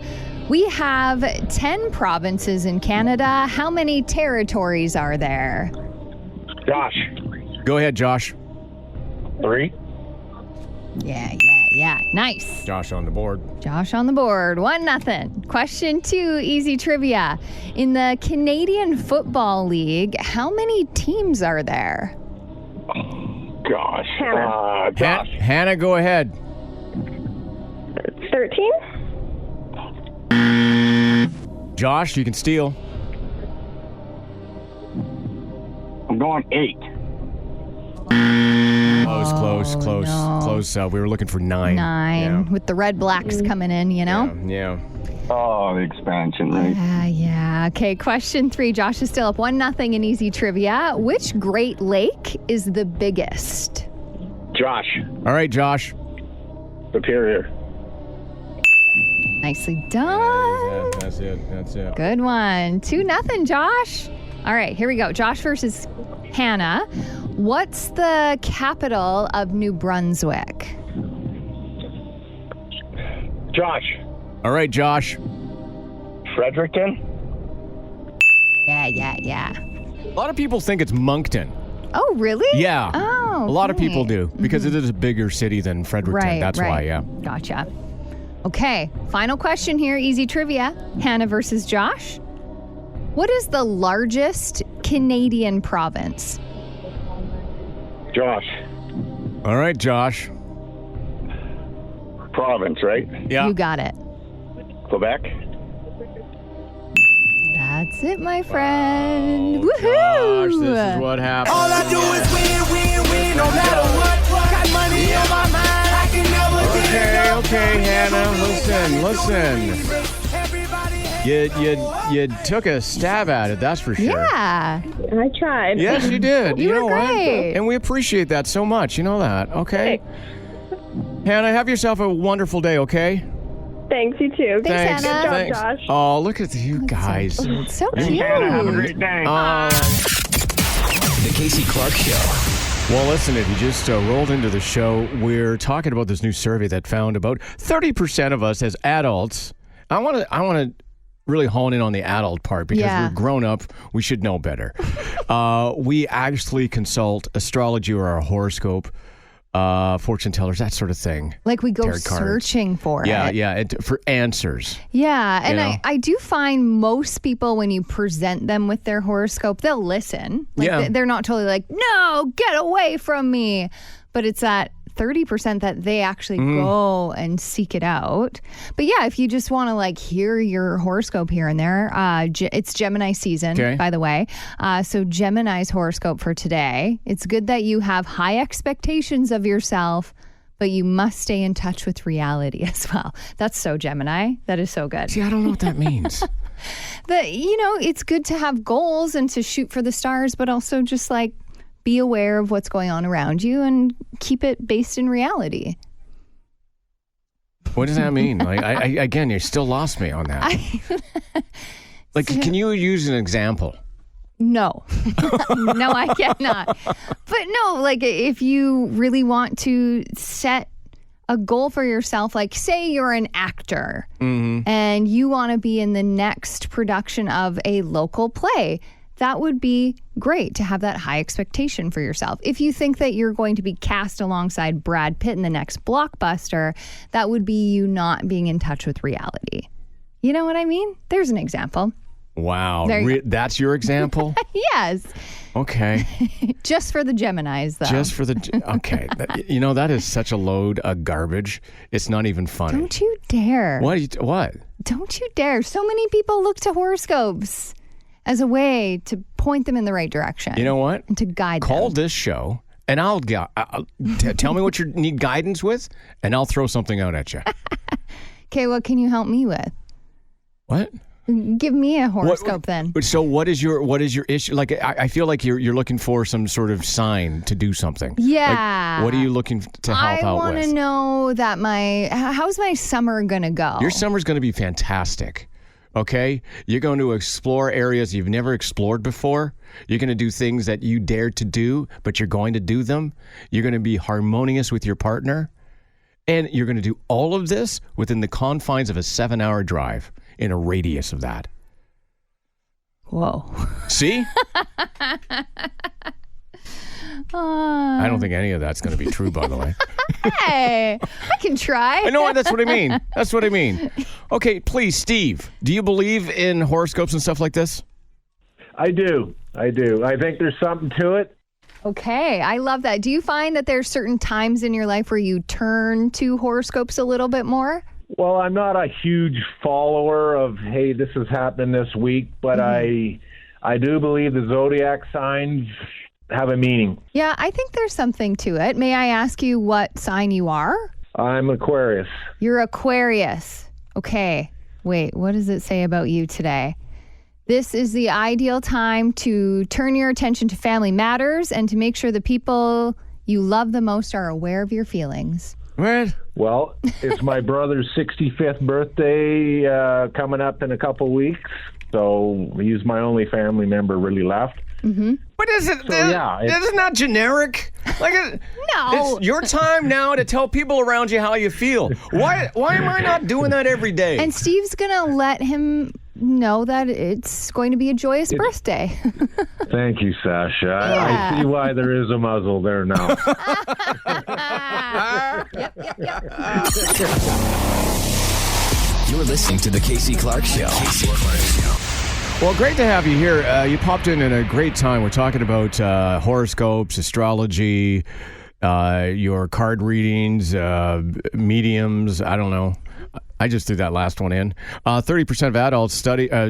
[SPEAKER 3] We have 10 provinces in Canada. How many territories are there?
[SPEAKER 15] Josh.
[SPEAKER 4] Go ahead, Josh.
[SPEAKER 15] 3.
[SPEAKER 3] Yeah. Nice.
[SPEAKER 4] Josh on the board.
[SPEAKER 3] Josh on the board. 1-0. Question 2, easy trivia. In the Canadian Football League, how many teams are there?
[SPEAKER 15] Gosh.
[SPEAKER 4] Josh. Hannah, go ahead.
[SPEAKER 16] 13?
[SPEAKER 4] Josh, you can steal.
[SPEAKER 15] I'm going 8. Close.
[SPEAKER 4] We were looking for 9.
[SPEAKER 3] 9.
[SPEAKER 4] Yeah.
[SPEAKER 3] With the Red Blacks coming in, you know?
[SPEAKER 4] Yeah.
[SPEAKER 15] Oh, the expansion, right?
[SPEAKER 3] Yeah. Okay, question 3. Josh is still up 1-0 in easy trivia. Which Great Lake is the biggest?
[SPEAKER 15] Josh.
[SPEAKER 4] All right, Josh.
[SPEAKER 15] Superior.
[SPEAKER 3] Nicely done.
[SPEAKER 4] That's it.
[SPEAKER 3] Good one. 2-0, Josh. All right, here we go. Josh versus Hannah. What's the capital of New Brunswick?
[SPEAKER 15] Josh.
[SPEAKER 4] All right, Josh.
[SPEAKER 15] Fredericton.
[SPEAKER 3] Yeah.
[SPEAKER 4] A lot of people think it's Moncton.
[SPEAKER 3] Oh, really?
[SPEAKER 4] Yeah.
[SPEAKER 3] Oh,
[SPEAKER 4] A lot of
[SPEAKER 3] okay.
[SPEAKER 4] people do because it is a bigger city than Fredericton.
[SPEAKER 3] Right,
[SPEAKER 4] That's
[SPEAKER 3] right.
[SPEAKER 4] why, yeah.
[SPEAKER 3] Gotcha. Okay, final question here, easy trivia. Hannah versus Josh. What is the largest Canadian province?
[SPEAKER 15] Josh.
[SPEAKER 4] All right, Josh.
[SPEAKER 15] Province, right?
[SPEAKER 4] Yeah.
[SPEAKER 3] You got it.
[SPEAKER 15] Quebec.
[SPEAKER 3] That's it, my friend. Woohoo!
[SPEAKER 4] Gosh, this is what happened.
[SPEAKER 11] All I do is win, no matter what. Got money on my mind, I can never get enough.
[SPEAKER 4] Okay, Hannah, listen. You took a stab at it, that's for sure.
[SPEAKER 3] Yeah.
[SPEAKER 16] I tried.
[SPEAKER 4] Yes, you did.
[SPEAKER 3] You were
[SPEAKER 4] know
[SPEAKER 3] great.
[SPEAKER 4] what? And we appreciate that so much. You know that, okay? Hannah, have yourself a wonderful day, okay?
[SPEAKER 16] Thanks, you too.
[SPEAKER 3] Thanks, Hannah.
[SPEAKER 16] Good job, Josh.
[SPEAKER 4] Oh, look at you guys.
[SPEAKER 3] So cute.
[SPEAKER 15] Hannah, have a great day.
[SPEAKER 5] The Casey Clarke Show.
[SPEAKER 4] Well, listen, if you just rolled into the show, we're talking about this new survey that found about 30% of us as adults. I want to really hone in on the adult part because we're grown up. We should know better. We actually consult astrology or our horoscope, fortune tellers, that sort of thing.
[SPEAKER 3] Like we go
[SPEAKER 4] Tarot cards.
[SPEAKER 3] searching for it.
[SPEAKER 4] Yeah, for answers.
[SPEAKER 3] Yeah, and
[SPEAKER 4] You know?
[SPEAKER 3] I do find most people, when you present them with their horoscope, they'll listen. Like they're not totally like, no, get away from me. But it's that 30% that they actually go and seek it out. But yeah, if you just want to like hear your horoscope here and there, it's Gemini season, by the way. So Gemini's horoscope for today. It's good that you have high expectations of yourself, but you must stay in touch with reality as well. That's so Gemini. That is so good.
[SPEAKER 4] See, I don't know what that means.
[SPEAKER 3] It's good to have goals and to shoot for the stars, but also just like be aware of what's going on around you and keep it based in reality.
[SPEAKER 4] What does that mean? Like, again, you still lost me on that. Can you use an example?
[SPEAKER 3] No. No, I cannot. But no, like if you really want to set a goal for yourself, like say you're an actor and you want to be in the next production of a local play, that would be great to have that high expectation for yourself. If you think that you're going to be cast alongside Brad Pitt in the next blockbuster, that would be you not being in touch with reality. You know what I mean? There's an example.
[SPEAKER 4] Wow. That's your example?
[SPEAKER 3] Yes.
[SPEAKER 4] Okay.
[SPEAKER 3] Just for the Geminis, though.
[SPEAKER 4] Just for the... Okay. That is such a load of garbage. It's not even funny.
[SPEAKER 3] Don't you dare.
[SPEAKER 4] What?
[SPEAKER 3] Don't you dare. So many people look to horoscopes as a way to point them in the right direction.
[SPEAKER 4] You know what?
[SPEAKER 3] And to guide them.
[SPEAKER 4] Call this show, and I'll tell me what you need guidance with, and I'll throw something out at you.
[SPEAKER 3] Okay, what can you help me with?
[SPEAKER 4] What?
[SPEAKER 3] Give me a horoscope then.
[SPEAKER 4] So what is your issue? Like, I feel like you're looking for some sort of sign to do something.
[SPEAKER 3] Yeah.
[SPEAKER 4] Like, what are you looking to help out with?
[SPEAKER 3] I want to know that how's my summer going to go?
[SPEAKER 4] Your summer's going to be fantastic. Okay? You're going to explore areas you've never explored before. You're going to do things that you dared to do, but you're going to do them. You're going to be harmonious with your partner. And you're going to do all of this within the confines of a 7-hour drive in a radius of that.
[SPEAKER 3] Whoa.
[SPEAKER 4] See? I don't think any of that's going to be true, by the way.
[SPEAKER 3] Hey, I can try.
[SPEAKER 4] I know, that's what I mean. That's what I mean. Okay, please, Steve, do you believe in horoscopes and stuff like this?
[SPEAKER 19] I do. I think there's something to it.
[SPEAKER 3] Okay, I love that. Do you find that there's certain times in your life where you turn to horoscopes a little bit more?
[SPEAKER 19] Well, I'm not a huge follower of, hey, this is happening this week, but I do believe the zodiac signs have a meaning.
[SPEAKER 3] Yeah, I think there's something to it. May I ask you what sign you are?
[SPEAKER 19] I'm Aquarius.
[SPEAKER 3] You're Aquarius. Okay, wait, what does it say about you today? This is the ideal time to turn your attention to family matters and to make sure the people you love the most are aware of your feelings.
[SPEAKER 4] What?
[SPEAKER 19] Well, it's my brother's 65th birthday coming up in a couple weeks, so he's my only family member really left.
[SPEAKER 3] Mm-hmm.
[SPEAKER 4] What is it?
[SPEAKER 19] So, yeah,
[SPEAKER 4] it's not generic. Like
[SPEAKER 3] no,
[SPEAKER 4] it's your time now to tell people around you how you feel. Why am I not doing that every day?
[SPEAKER 3] And Steve's gonna let him know that it's going to be a joyous birthday.
[SPEAKER 19] Thank you, Sasha.
[SPEAKER 3] Yeah.
[SPEAKER 19] I see why there is a muzzle there now.
[SPEAKER 3] Yep.
[SPEAKER 5] You're listening to The Casey Clarke Show.
[SPEAKER 4] Well, great to have you here. You popped in at a great time. We're talking about horoscopes, astrology, your card readings, mediums. I don't know. I just threw that last one in. 30% of adults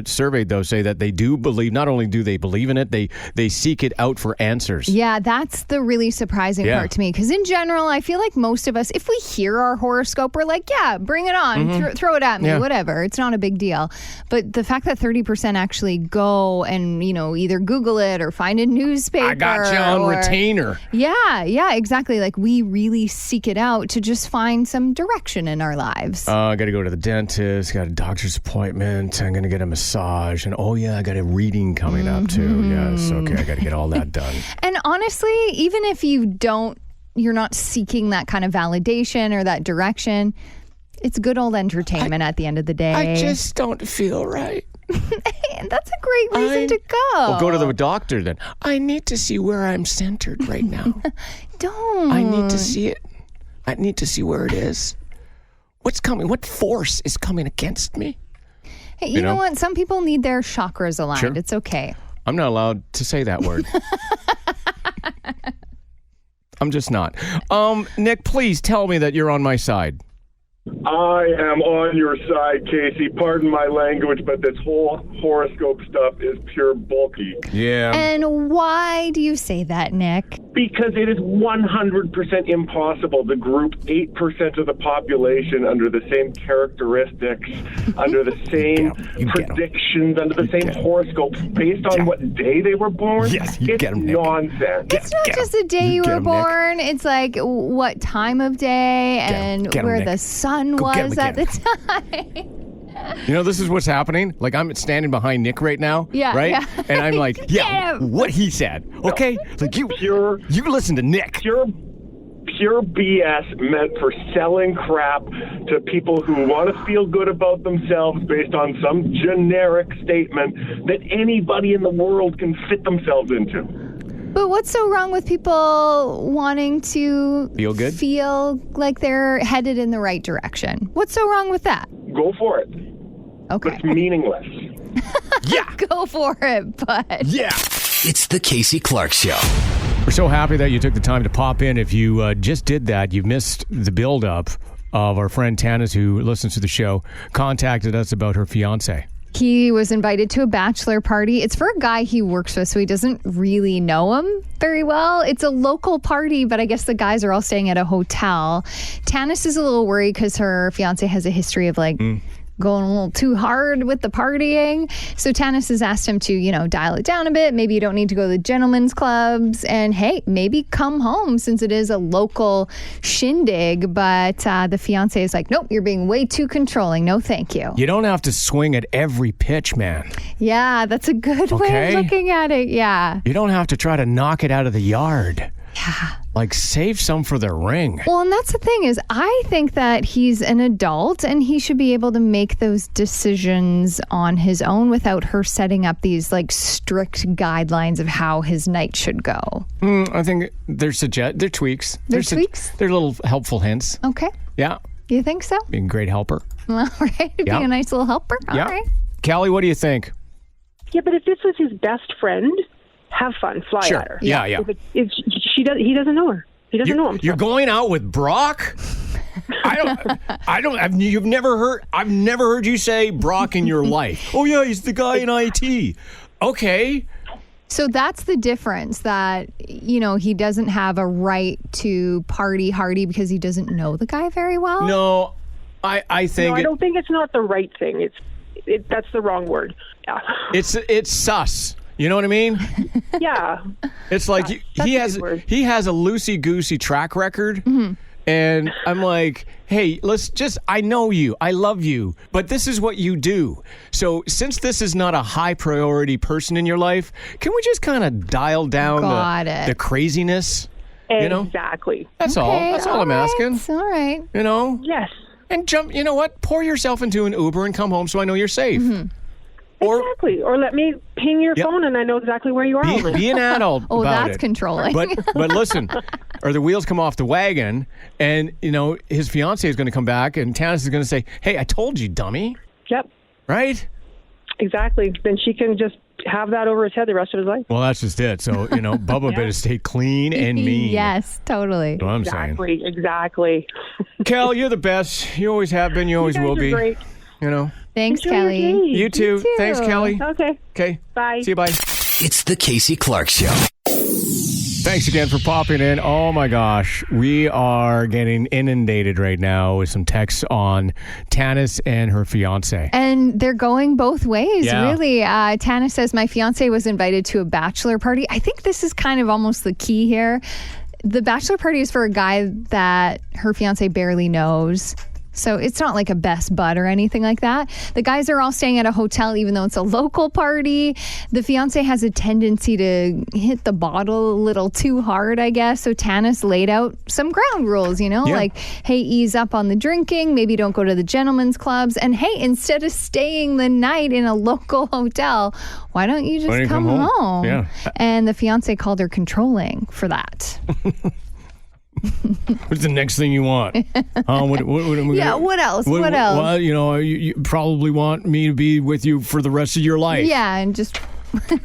[SPEAKER 4] surveyed, though, say that they do believe, not only do they believe in it, they seek it out for answers.
[SPEAKER 3] Yeah, that's the really surprising part to me. Because in general, I feel like most of us, if we hear our horoscope, we're like, yeah, bring it on, throw it at me, whatever. It's not a big deal. But the fact that 30% actually go and, either Google it or find a newspaper.
[SPEAKER 4] I got you on retainer.
[SPEAKER 3] Yeah, exactly. Like we really seek it out to just find some direction in our lives.
[SPEAKER 4] I got to go to the dentist, got a doctor's appointment, I'm going to get a massage, and I got a reading coming up too. Yes, okay, I got to get all that done.
[SPEAKER 3] And honestly, even if you're not seeking that kind of validation or that direction, it's good old entertainment at the end of the day.
[SPEAKER 4] I just don't feel right.
[SPEAKER 3] And that's a great reason to go.
[SPEAKER 4] Well, go to the doctor then. I need to see where I'm centered right now.
[SPEAKER 3] Don't.
[SPEAKER 4] I need to see it. I need to see where it is. What's coming? What force is coming against me?
[SPEAKER 3] Hey, you know what? Some people need their chakras aligned.
[SPEAKER 4] Sure.
[SPEAKER 3] It's okay.
[SPEAKER 4] I'm not allowed to say that word. I'm just not. Nick, please tell me that you're on my side.
[SPEAKER 15] I am on your side, Casey. Pardon my language, but this whole horoscope stuff is pure bulky.
[SPEAKER 4] Yeah.
[SPEAKER 3] And why do you say that, Nick?
[SPEAKER 15] Because it is 100% impossible to group 8% of the population under the same characteristics, under the same predictions, under the same horoscopes, based on what day they were born.
[SPEAKER 4] Yes, you
[SPEAKER 15] it's
[SPEAKER 4] get 'em, Nick.
[SPEAKER 3] It's
[SPEAKER 15] nonsense.
[SPEAKER 3] not just the day you were born. It's like what time of day and where the sun was at the time.
[SPEAKER 4] This is what's happening. Like, I'm standing behind Nick right now, right?
[SPEAKER 3] Yeah.
[SPEAKER 4] And I'm like, what he said, okay? Like, you listen to Nick.
[SPEAKER 15] Pure BS meant for selling crap to people who want to feel good about themselves based on some generic statement that anybody in the world can fit themselves into.
[SPEAKER 3] But what's so wrong with people wanting to feel like they're headed in the right direction? What's so wrong with that?
[SPEAKER 15] Go for it.
[SPEAKER 3] Okay.
[SPEAKER 15] But it's meaningless.
[SPEAKER 3] Go for it, bud.
[SPEAKER 4] Yeah.
[SPEAKER 5] It's the Casey Clarke Show.
[SPEAKER 4] We're so happy that you took the time to pop in. If you just did that, you've missed the build-up of our friend Tanis, who listens to the show, contacted us about her fiancé.
[SPEAKER 3] He was invited to a bachelor party. It's for a guy he works with, so he doesn't really know him very well. It's a local party, but I guess the guys are all staying at a hotel. Tanis is a little worried because her fiance has a history of going a little too hard with the partying. So Tanis has asked him to, dial it down a bit. Maybe you don't need to go to the gentlemen's clubs. And hey, maybe come home since it is a local shindig. But the fiance is like, nope, you're being way too controlling. No, thank you.
[SPEAKER 4] You don't have to swing at every pitch, man.
[SPEAKER 3] Yeah, that's a good way of looking at it. Yeah.
[SPEAKER 4] You don't have to try to knock it out of the yard.
[SPEAKER 3] Yeah.
[SPEAKER 4] Like, save some for the ring.
[SPEAKER 3] Well, and that's the thing is, I think that he's an adult and he should be able to make those decisions on his own without her setting up these like strict guidelines of how his night should go.
[SPEAKER 4] I think they're tweaks.
[SPEAKER 3] They're tweaks?
[SPEAKER 4] They're little helpful hints.
[SPEAKER 3] Okay.
[SPEAKER 4] Yeah.
[SPEAKER 3] You think so?
[SPEAKER 4] Being a great helper.
[SPEAKER 3] All right. Being a nice little helper. All right.
[SPEAKER 4] Callie, what do you think?
[SPEAKER 8] Yeah, but if this was his best friend, have fun, fly at her.
[SPEAKER 4] Yeah.
[SPEAKER 8] He doesn't know her. He doesn't know him.
[SPEAKER 4] You're going out with Brock? I've never heard you say Brock in your life. Oh yeah, he's the guy in IT. Okay.
[SPEAKER 3] So that's the difference, that, he doesn't have a right to party hardy because he doesn't know the guy very well.
[SPEAKER 4] No, I think...
[SPEAKER 8] No, I don't think it's not the right thing. That's the wrong word. Yeah.
[SPEAKER 4] It's sus. You know what I mean?
[SPEAKER 8] Yeah.
[SPEAKER 4] It's like he has a loosey-goosey track record. Mm-hmm. And I'm like, hey, I know you. I love you. But this is what you do. So since this is not a high priority person in your life, can we just kind of dial down the craziness?
[SPEAKER 8] Exactly.
[SPEAKER 4] That's all. That's all I'm asking.
[SPEAKER 3] All right.
[SPEAKER 8] Yes.
[SPEAKER 4] And jump, you know what? Pour yourself into an Uber and come home so I know you're safe.
[SPEAKER 8] Mm-hmm. Exactly. Or let me ping your phone and I know exactly where you are.
[SPEAKER 4] Be an adult about
[SPEAKER 3] that's
[SPEAKER 4] it.
[SPEAKER 3] Controlling.
[SPEAKER 4] But listen, or the wheels come off the wagon and, his fiance is going to come back and Tanis is going to say, hey, I told you, dummy.
[SPEAKER 8] Yep.
[SPEAKER 4] Right?
[SPEAKER 8] Exactly. Then she can just have that over his head the rest of his life.
[SPEAKER 4] Well, that's just it. So, Bubba better stay clean and mean.
[SPEAKER 3] Yes, totally.
[SPEAKER 4] That's what I'm saying.
[SPEAKER 8] Exactly.
[SPEAKER 4] Cal, you're the best. You always have been. You always will be.
[SPEAKER 8] Great.
[SPEAKER 3] Thanks, Kelly.
[SPEAKER 4] You too. Thanks, Kelly.
[SPEAKER 8] Okay. Bye.
[SPEAKER 4] See you, bye.
[SPEAKER 5] It's the Casey Clarke Show.
[SPEAKER 4] Thanks again for popping in. Oh my gosh, we are getting inundated right now with some texts on Tanis and her fiance.
[SPEAKER 3] And they're going both ways, really. Tanis says, my fiance was invited to a bachelor party. I think this is kind of almost the key here. The bachelor party is for a guy that her fiance barely knows. So it's not like a best bud or anything like that. The guys are all staying at a hotel, even though it's a local party. The fiance has a tendency to hit the bottle a little too hard, I guess. So Tanis laid out some ground rules, like, hey, ease up on the drinking. Maybe don't go to the gentlemen's clubs. And hey, instead of staying the night in a local hotel, why don't you just come home?
[SPEAKER 4] Yeah.
[SPEAKER 3] And the fiance called her controlling for that.
[SPEAKER 4] What's the next thing you want? What
[SPEAKER 3] else? What else?
[SPEAKER 4] Well, you probably want me to be with you for the rest of your life.
[SPEAKER 3] Yeah, and just...
[SPEAKER 4] yeah.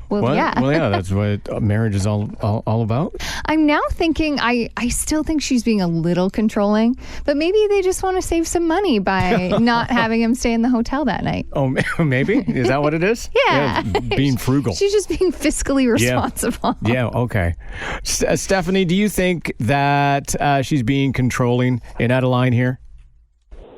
[SPEAKER 4] Well, yeah, that's what marriage is all about.
[SPEAKER 3] I'm now thinking, I still think she's being a little controlling, but maybe they just want to save some money by not having him stay in the hotel that night.
[SPEAKER 4] Oh, maybe? Is that what it is?
[SPEAKER 3] Yeah.
[SPEAKER 4] Being frugal.
[SPEAKER 3] She's just being fiscally responsible.
[SPEAKER 4] Yeah, okay. Stephanie, do you think that she's being controlling and out of line here?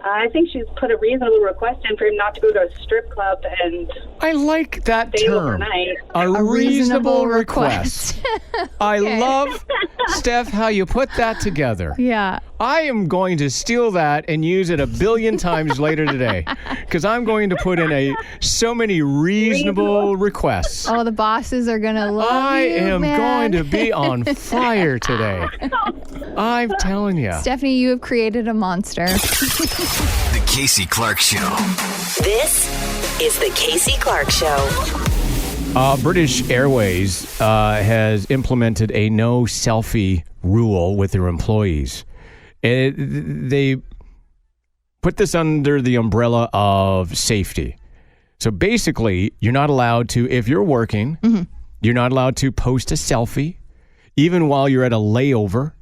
[SPEAKER 16] I think she's put a reasonable request in for him not to go to a strip club and
[SPEAKER 4] I like that
[SPEAKER 16] stay
[SPEAKER 4] term.
[SPEAKER 16] Overnight.
[SPEAKER 4] A reasonable request. I love, Steph, how you put that together.
[SPEAKER 3] Yeah.
[SPEAKER 4] I am going to steal that and use it 1 billion times later today because I'm going to put in so many reasonable requests.
[SPEAKER 3] Oh, the bosses are going to love
[SPEAKER 4] I am
[SPEAKER 3] man.
[SPEAKER 4] going to be on fire today. I'm telling you.
[SPEAKER 3] Stephanie, you have created a monster.
[SPEAKER 5] The Casey Clarke Show.
[SPEAKER 9] This is the Casey Clarke Show.
[SPEAKER 4] British Airways has implemented a no selfie rule with their employees. They put this under the umbrella of safety. So basically, you're not allowed to, if you're working, you're not allowed to post a selfie, even while you're at a layover.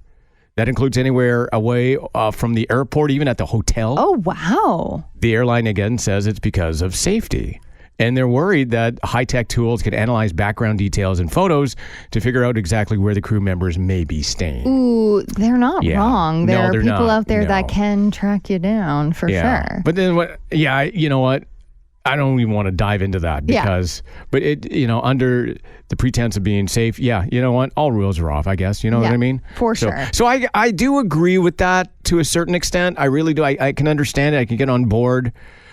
[SPEAKER 4] That includes anywhere away from the airport, even at the hotel.
[SPEAKER 3] Oh, wow.
[SPEAKER 4] The airline, again, says it's because of safety. And they're worried that high-tech tools could analyze background details and photos to figure out exactly where the crew members may be staying.
[SPEAKER 3] Ooh, they're not wrong. There are people out there that can track you down for sure.
[SPEAKER 4] But then what? Yeah, you know what? I don't even want to dive into that because, but it, under the pretense of being safe, you know what? All rules are off, I guess. You know what I mean?
[SPEAKER 3] For sure.
[SPEAKER 4] So I do agree with that to a certain extent. I really do. I can understand it. I can get on board.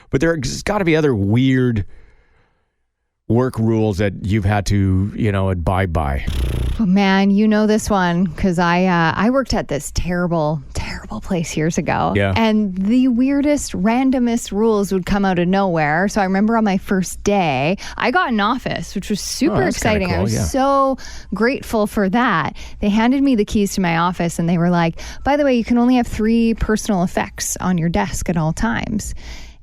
[SPEAKER 4] But there's got to be other weird work rules that you've had to, abide by.
[SPEAKER 3] Oh, man, you know this one because I worked at this terrible place years ago.
[SPEAKER 4] Yeah.
[SPEAKER 3] And the weirdest, randomest rules would come out of nowhere. So I remember on my first day, I got an office, which was super exciting.
[SPEAKER 4] Cool,
[SPEAKER 3] I was so grateful for that. They handed me the keys to my office and they were like, by the way, you can only have 3 personal effects on your desk at all times.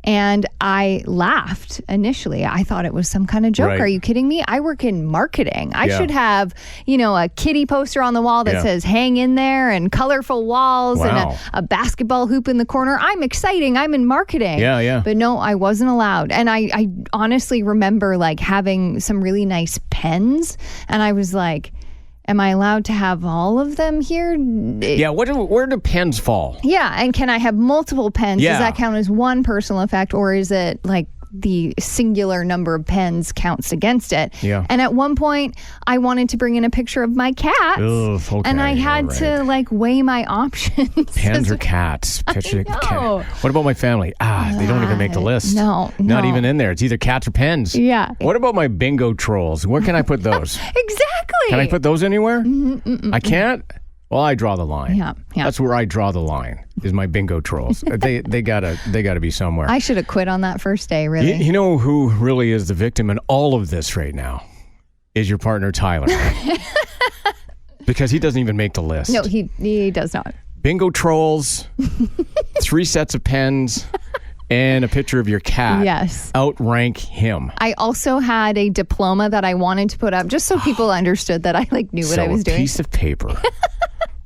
[SPEAKER 3] And I laughed initially. I thought it was some kind of joke.
[SPEAKER 4] Right.
[SPEAKER 3] Are you kidding me? I work in marketing. I should have, a kitty poster on the wall that says hang in there and colorful walls and a basketball hoop in the corner. I'm exciting. I'm in marketing.
[SPEAKER 4] Yeah.
[SPEAKER 3] But no, I wasn't allowed. And I honestly remember having some really nice pens. And I was like, am I allowed to have all of them here?
[SPEAKER 4] Yeah, where do pens fall?
[SPEAKER 3] Yeah, and can I have multiple pens?
[SPEAKER 4] Yeah.
[SPEAKER 3] Does that count as one personal effect, or is it the singular number of pens counts against it?
[SPEAKER 4] Yeah.
[SPEAKER 3] And at one point, I wanted to bring in a picture of my cat, and I had to weigh my options.
[SPEAKER 4] Pens or cats? Picture cat. What about my family? They don't even make the list.
[SPEAKER 3] No.
[SPEAKER 4] Not even in there. It's either cats or pens.
[SPEAKER 3] Yeah.
[SPEAKER 4] What about my bingo trolls? Where can I put those?
[SPEAKER 3] Exactly.
[SPEAKER 4] Can I put those anywhere? I can't? Well, I draw the line.
[SPEAKER 3] Yeah.
[SPEAKER 4] That's where I draw the line, is my bingo trolls. they gotta be somewhere.
[SPEAKER 3] I should have quit on that first day, really.
[SPEAKER 4] You know who really is the victim in all of this right now? Is your partner, Tyler. Because he doesn't even make the list.
[SPEAKER 3] No, he does not.
[SPEAKER 4] Bingo trolls, 3 sets of pens, and a picture of your cat.
[SPEAKER 3] Yes.
[SPEAKER 4] Outrank him.
[SPEAKER 3] I also had a diploma that I wanted to put up just so people understood that I knew what I was doing.
[SPEAKER 4] A piece of paper.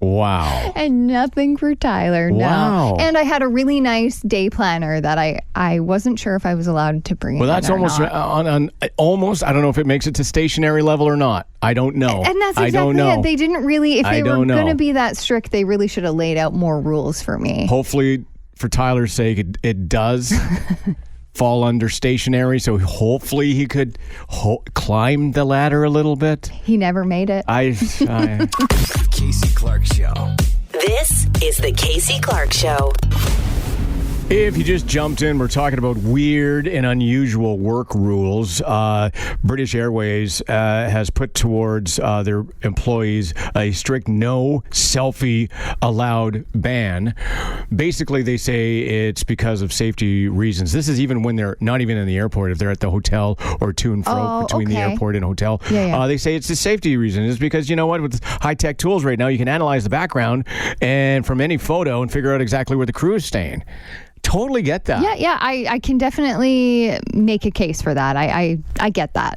[SPEAKER 4] Wow.
[SPEAKER 3] And nothing for Tyler. No.
[SPEAKER 4] Wow.
[SPEAKER 3] And I had a really nice day planner that I wasn't sure if I was allowed to bring.
[SPEAKER 4] Well, that's
[SPEAKER 3] in
[SPEAKER 4] almost
[SPEAKER 3] on
[SPEAKER 4] almost. I don't know if it makes it to stationary level or not. I don't know.
[SPEAKER 3] And that's exactly it. They didn't really. If they were going to be that strict, they really should have laid out more rules for me.
[SPEAKER 4] Hopefully, for Tyler's sake, it does fall under stationary, so hopefully he could climb the ladder a little bit.
[SPEAKER 3] He never made it.
[SPEAKER 5] Casey Clarke Show.
[SPEAKER 9] This is the Casey Clarke Show.
[SPEAKER 4] If you just jumped in, we're talking about weird and unusual work rules. British Airways has put towards their employees a strict no selfie allowed ban. Basically, they say it's because of safety reasons. This is even when they're not even in the airport. If they're at the hotel or to and fro between the airport and hotel, they say it's a safety reason. It's because, you know what, with high-tech tools right now, you can analyze the background and from any photo and figure out exactly where the crew is staying. Totally get that.
[SPEAKER 3] Yeah, I can definitely make a case for that. I get that.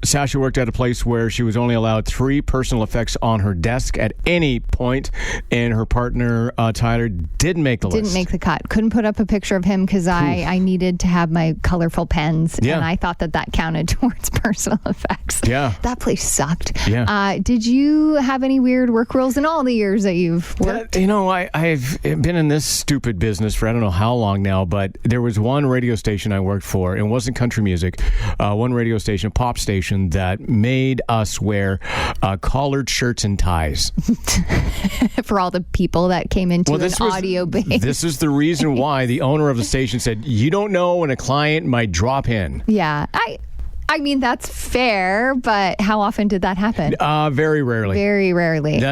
[SPEAKER 4] Sasha worked at a place where she was only allowed 3 personal effects on her desk at any point, and her partner, Tyler, didn't make the list.
[SPEAKER 3] Didn't make the cut. Couldn't put up a picture of him because I needed to have my colorful pens, and I thought that counted towards personal effects.
[SPEAKER 4] Yeah.
[SPEAKER 3] That place sucked.
[SPEAKER 4] Yeah.
[SPEAKER 3] Did you have any weird work rules in all the years that you've worked?
[SPEAKER 4] I've been in this stupid business for I don't know how long now, but there was one radio station I worked for. It wasn't country music. One radio station, pop station, that made us wear collared shirts and ties.
[SPEAKER 3] For all the people that came into an audio bay.
[SPEAKER 4] This is the reason why the owner of the station said, you don't know when a client might drop in.
[SPEAKER 3] Yeah. I mean, that's fair, but how often did that happen?
[SPEAKER 4] Very rarely.
[SPEAKER 3] Very rarely.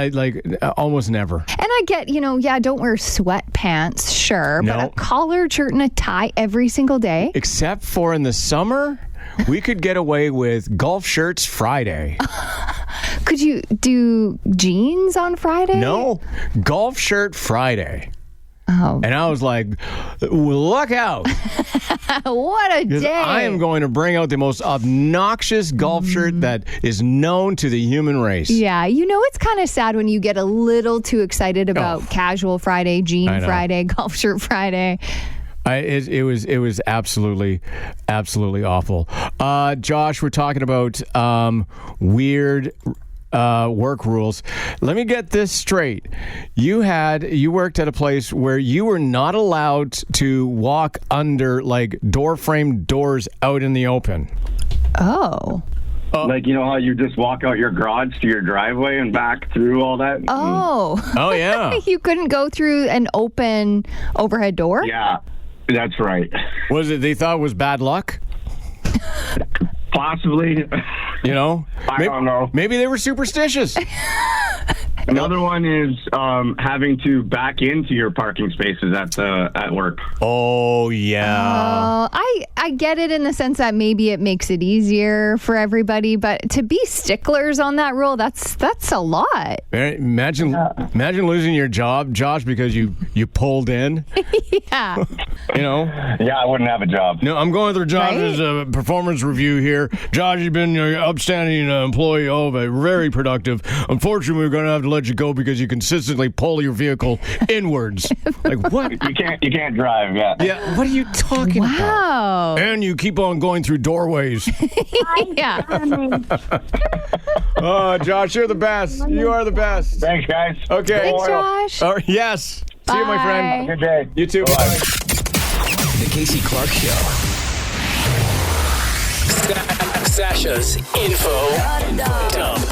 [SPEAKER 4] Almost never.
[SPEAKER 3] And I get, don't wear sweatpants, sure, but a collared shirt and a tie every single day.
[SPEAKER 4] Except for in the summer, we could get away with golf shirts Friday.
[SPEAKER 3] Could you do jeans on Friday?
[SPEAKER 4] No, golf shirt Friday.
[SPEAKER 3] Oh.
[SPEAKER 4] And I was like, look out.
[SPEAKER 3] What a day.
[SPEAKER 4] I am going to bring out the most obnoxious golf shirt that is known to the human race.
[SPEAKER 3] Yeah. It's kind of sad when you get a little too excited about casual Friday, jean Friday, golf shirt Friday.
[SPEAKER 4] It was absolutely awful. Josh, we're talking about weird work rules. Let me get this straight. You worked at a place where you were not allowed to walk under like door frame doors out in the open.
[SPEAKER 3] Oh.
[SPEAKER 20] Like, you know how you just walk out your garage to your driveway and back through all that?
[SPEAKER 3] Oh.
[SPEAKER 4] Oh, yeah.
[SPEAKER 3] You couldn't go through an open overhead door?
[SPEAKER 20] Yeah, that's right.
[SPEAKER 4] Was it they thought it was bad luck?
[SPEAKER 20] Possibly.
[SPEAKER 4] You know?
[SPEAKER 20] I don't know.
[SPEAKER 4] Maybe they were superstitious.
[SPEAKER 20] Another one is having to back into your parking spaces at work.
[SPEAKER 4] Oh, yeah.
[SPEAKER 3] I get it in the sense that maybe it makes it easier for everybody, but to be sticklers on that rule, that's a lot.
[SPEAKER 4] Imagine losing your job, Josh, because you pulled in.
[SPEAKER 3] Yeah.
[SPEAKER 4] You know?
[SPEAKER 20] Yeah, I wouldn't have a job.
[SPEAKER 4] No, I'm going through Josh's performance review here. Josh, you've been an upstanding employee, but very productive. Unfortunately, we're going to have to let you go because you consistently pull your vehicle inwards. Like, what?
[SPEAKER 20] You can't drive, yeah.
[SPEAKER 4] Yeah, what are you talking about? And you keep on going through doorways.
[SPEAKER 3] Yeah.
[SPEAKER 4] Oh, Josh, you're the best. You are the best.
[SPEAKER 20] Thanks, guys.
[SPEAKER 4] Okay.
[SPEAKER 3] Thanks, Josh.
[SPEAKER 4] All right, yes. See you, my friend.
[SPEAKER 20] Have a good day.
[SPEAKER 4] You too.
[SPEAKER 20] Bye.
[SPEAKER 5] The Casey Clarke Show. Sasha's info dump.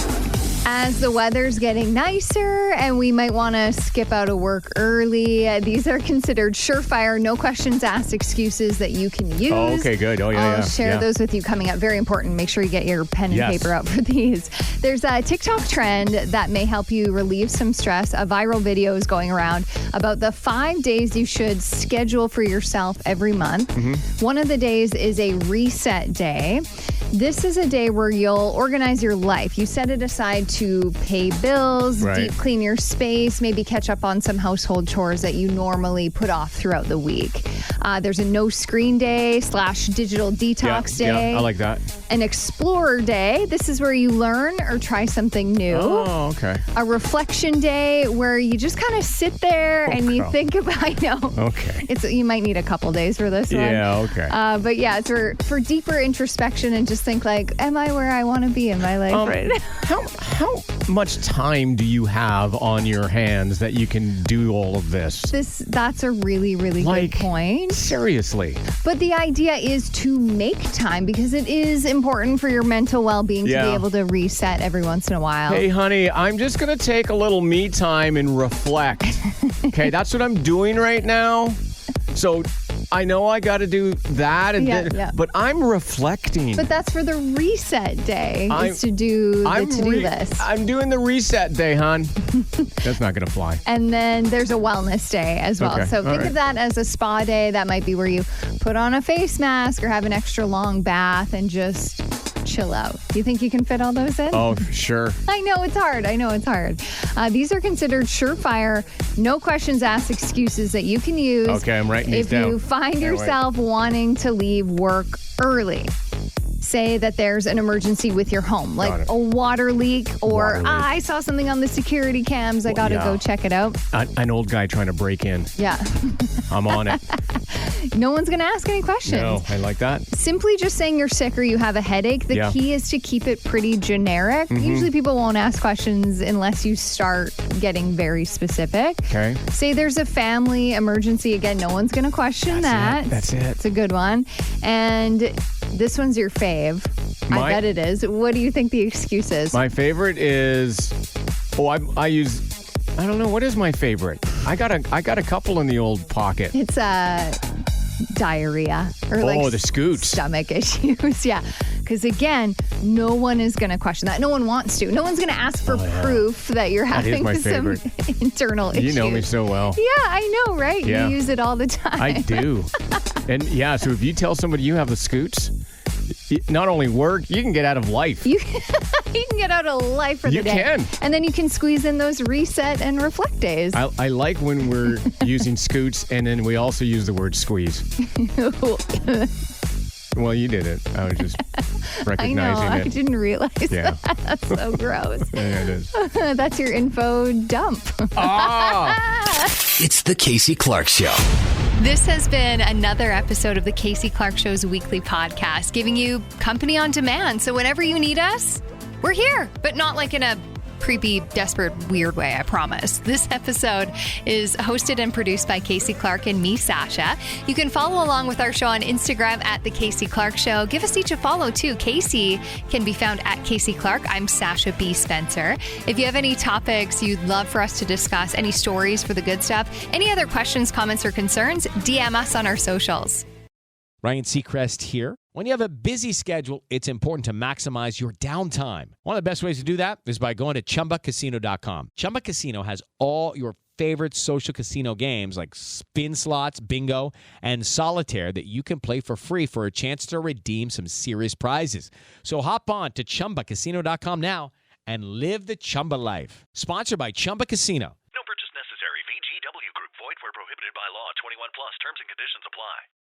[SPEAKER 3] As the weather's getting nicer and we might want to skip out of work early, these are considered surefire, no questions asked excuses that you can use.
[SPEAKER 4] Oh, okay, good. Oh, yeah,
[SPEAKER 3] I'll share those with you coming up. Very important. Make sure you get your pen and paper out for these. There's a TikTok trend that may help you relieve some stress. A viral video is going around about the 5 days you should schedule for yourself every month. Mm-hmm. One of the days is a reset day. This is a day where you'll organize your life. You set it aside to pay bills, deep clean your space, maybe catch up on some household chores that you normally put off throughout the week. There's a no screen day / digital detox day.
[SPEAKER 4] Yeah, I like that.
[SPEAKER 3] An explorer day. This is where you learn or try something new.
[SPEAKER 4] Oh, okay.
[SPEAKER 3] A reflection day where you just kind of sit there and you think about, I know.
[SPEAKER 4] Okay.
[SPEAKER 3] You might need a couple days for this one.
[SPEAKER 4] Yeah, okay.
[SPEAKER 3] But yeah, it's for deeper introspection and just think like, am I where I want to be in my life right now?
[SPEAKER 4] How much time do you have on your hands that you can do all of this?
[SPEAKER 3] That's a really, really good point.
[SPEAKER 4] Seriously.
[SPEAKER 3] But the idea is to make time because it is important for your mental well-being to be able to reset every once in a while.
[SPEAKER 4] Hey, honey, I'm just going to take a little me time and reflect. Okay, that's what I'm doing right now. So I know I got to do that, but I'm reflecting.
[SPEAKER 3] But that's for the reset day, is to do the to-do list.
[SPEAKER 4] I'm doing the reset day, hon. That's not going to fly.
[SPEAKER 3] And then there's a wellness day as well.
[SPEAKER 4] Okay.
[SPEAKER 3] So think of that as a spa day. That might be where you put on a face mask or have an extra long bath and just chill out. You think you can fit all those in?
[SPEAKER 4] Oh, sure.
[SPEAKER 3] I know it's hard. These are considered surefire, no questions asked excuses that you can use.
[SPEAKER 4] Okay, I'm writing these down.
[SPEAKER 3] If you find yourself wanting to leave work early. Say that there's an emergency with your home, like a water leak, or I saw something on the security cams. I got to go check it out.
[SPEAKER 4] An old guy trying to break in.
[SPEAKER 3] Yeah.
[SPEAKER 4] I'm on it.
[SPEAKER 3] No one's going to ask any questions.
[SPEAKER 4] No, I like that.
[SPEAKER 3] Simply just saying you're sick or you have a headache. The key is to keep it pretty generic. Mm-hmm. Usually people won't ask questions unless you start getting very specific. Okay. Say there's a family emergency. Again, no one's going to question that.
[SPEAKER 4] That's it.
[SPEAKER 3] It's a good one. And this one's your fave. I bet it is. What do you think the excuse is?
[SPEAKER 4] My favorite is, I use, I don't know, what is my favorite? I got a couple in the old pocket.
[SPEAKER 3] It's diarrhea or
[SPEAKER 4] the scoots.
[SPEAKER 3] Stomach issues. Yeah. Because again, no one is going to question that. No one wants to. No one's going to ask for proof that you're having some internal issues.
[SPEAKER 4] You know me so well.
[SPEAKER 3] Yeah, I know, right?
[SPEAKER 4] Yeah.
[SPEAKER 3] You use it all the time.
[SPEAKER 4] I do. And so if you tell somebody you have the scoots, not only work, you can get out of life.
[SPEAKER 3] You can get out of life for the day.
[SPEAKER 4] You can.
[SPEAKER 3] And then you can squeeze in those reset and reflect days.
[SPEAKER 4] I like when we're using scoots and then we also use the word squeeze. Well, you did it. I was just recognizing it.
[SPEAKER 3] I didn't realize that. That's so gross.
[SPEAKER 4] Yeah, it is.
[SPEAKER 3] That's your info dump.
[SPEAKER 5] It's the Casey Clarke Show.
[SPEAKER 3] This has been another episode of the Casey Clarke Show's weekly podcast, giving you company on demand. So whenever you need us, we're here, but not like in a creepy, desperate, weird way, I promise. This episode is hosted and produced by Casey Clarke and me, Sasha. You can follow along with our show on Instagram at The Casey Clarke Show. Give us each a follow, too. Casey can be found at Casey Clarke. I'm Sasha B. Spencer. If you have any topics you'd love for us to discuss, any stories for the good stuff, any other questions, comments, or concerns, DM us on our socials.
[SPEAKER 1] Ryan Seacrest here. When you have a busy schedule, it's important to maximize your downtime. One of the best ways to do that is by going to ChumbaCasino.com. Chumba Casino has all your favorite social casino games like spin slots, bingo, and solitaire that you can play for free for a chance to redeem some serious prizes. So hop on to ChumbaCasino.com now and live the Chumba life. Sponsored by Chumba Casino.
[SPEAKER 2] No purchase necessary. VGW Group. Void where prohibited by law. 21 plus. Terms and conditions apply.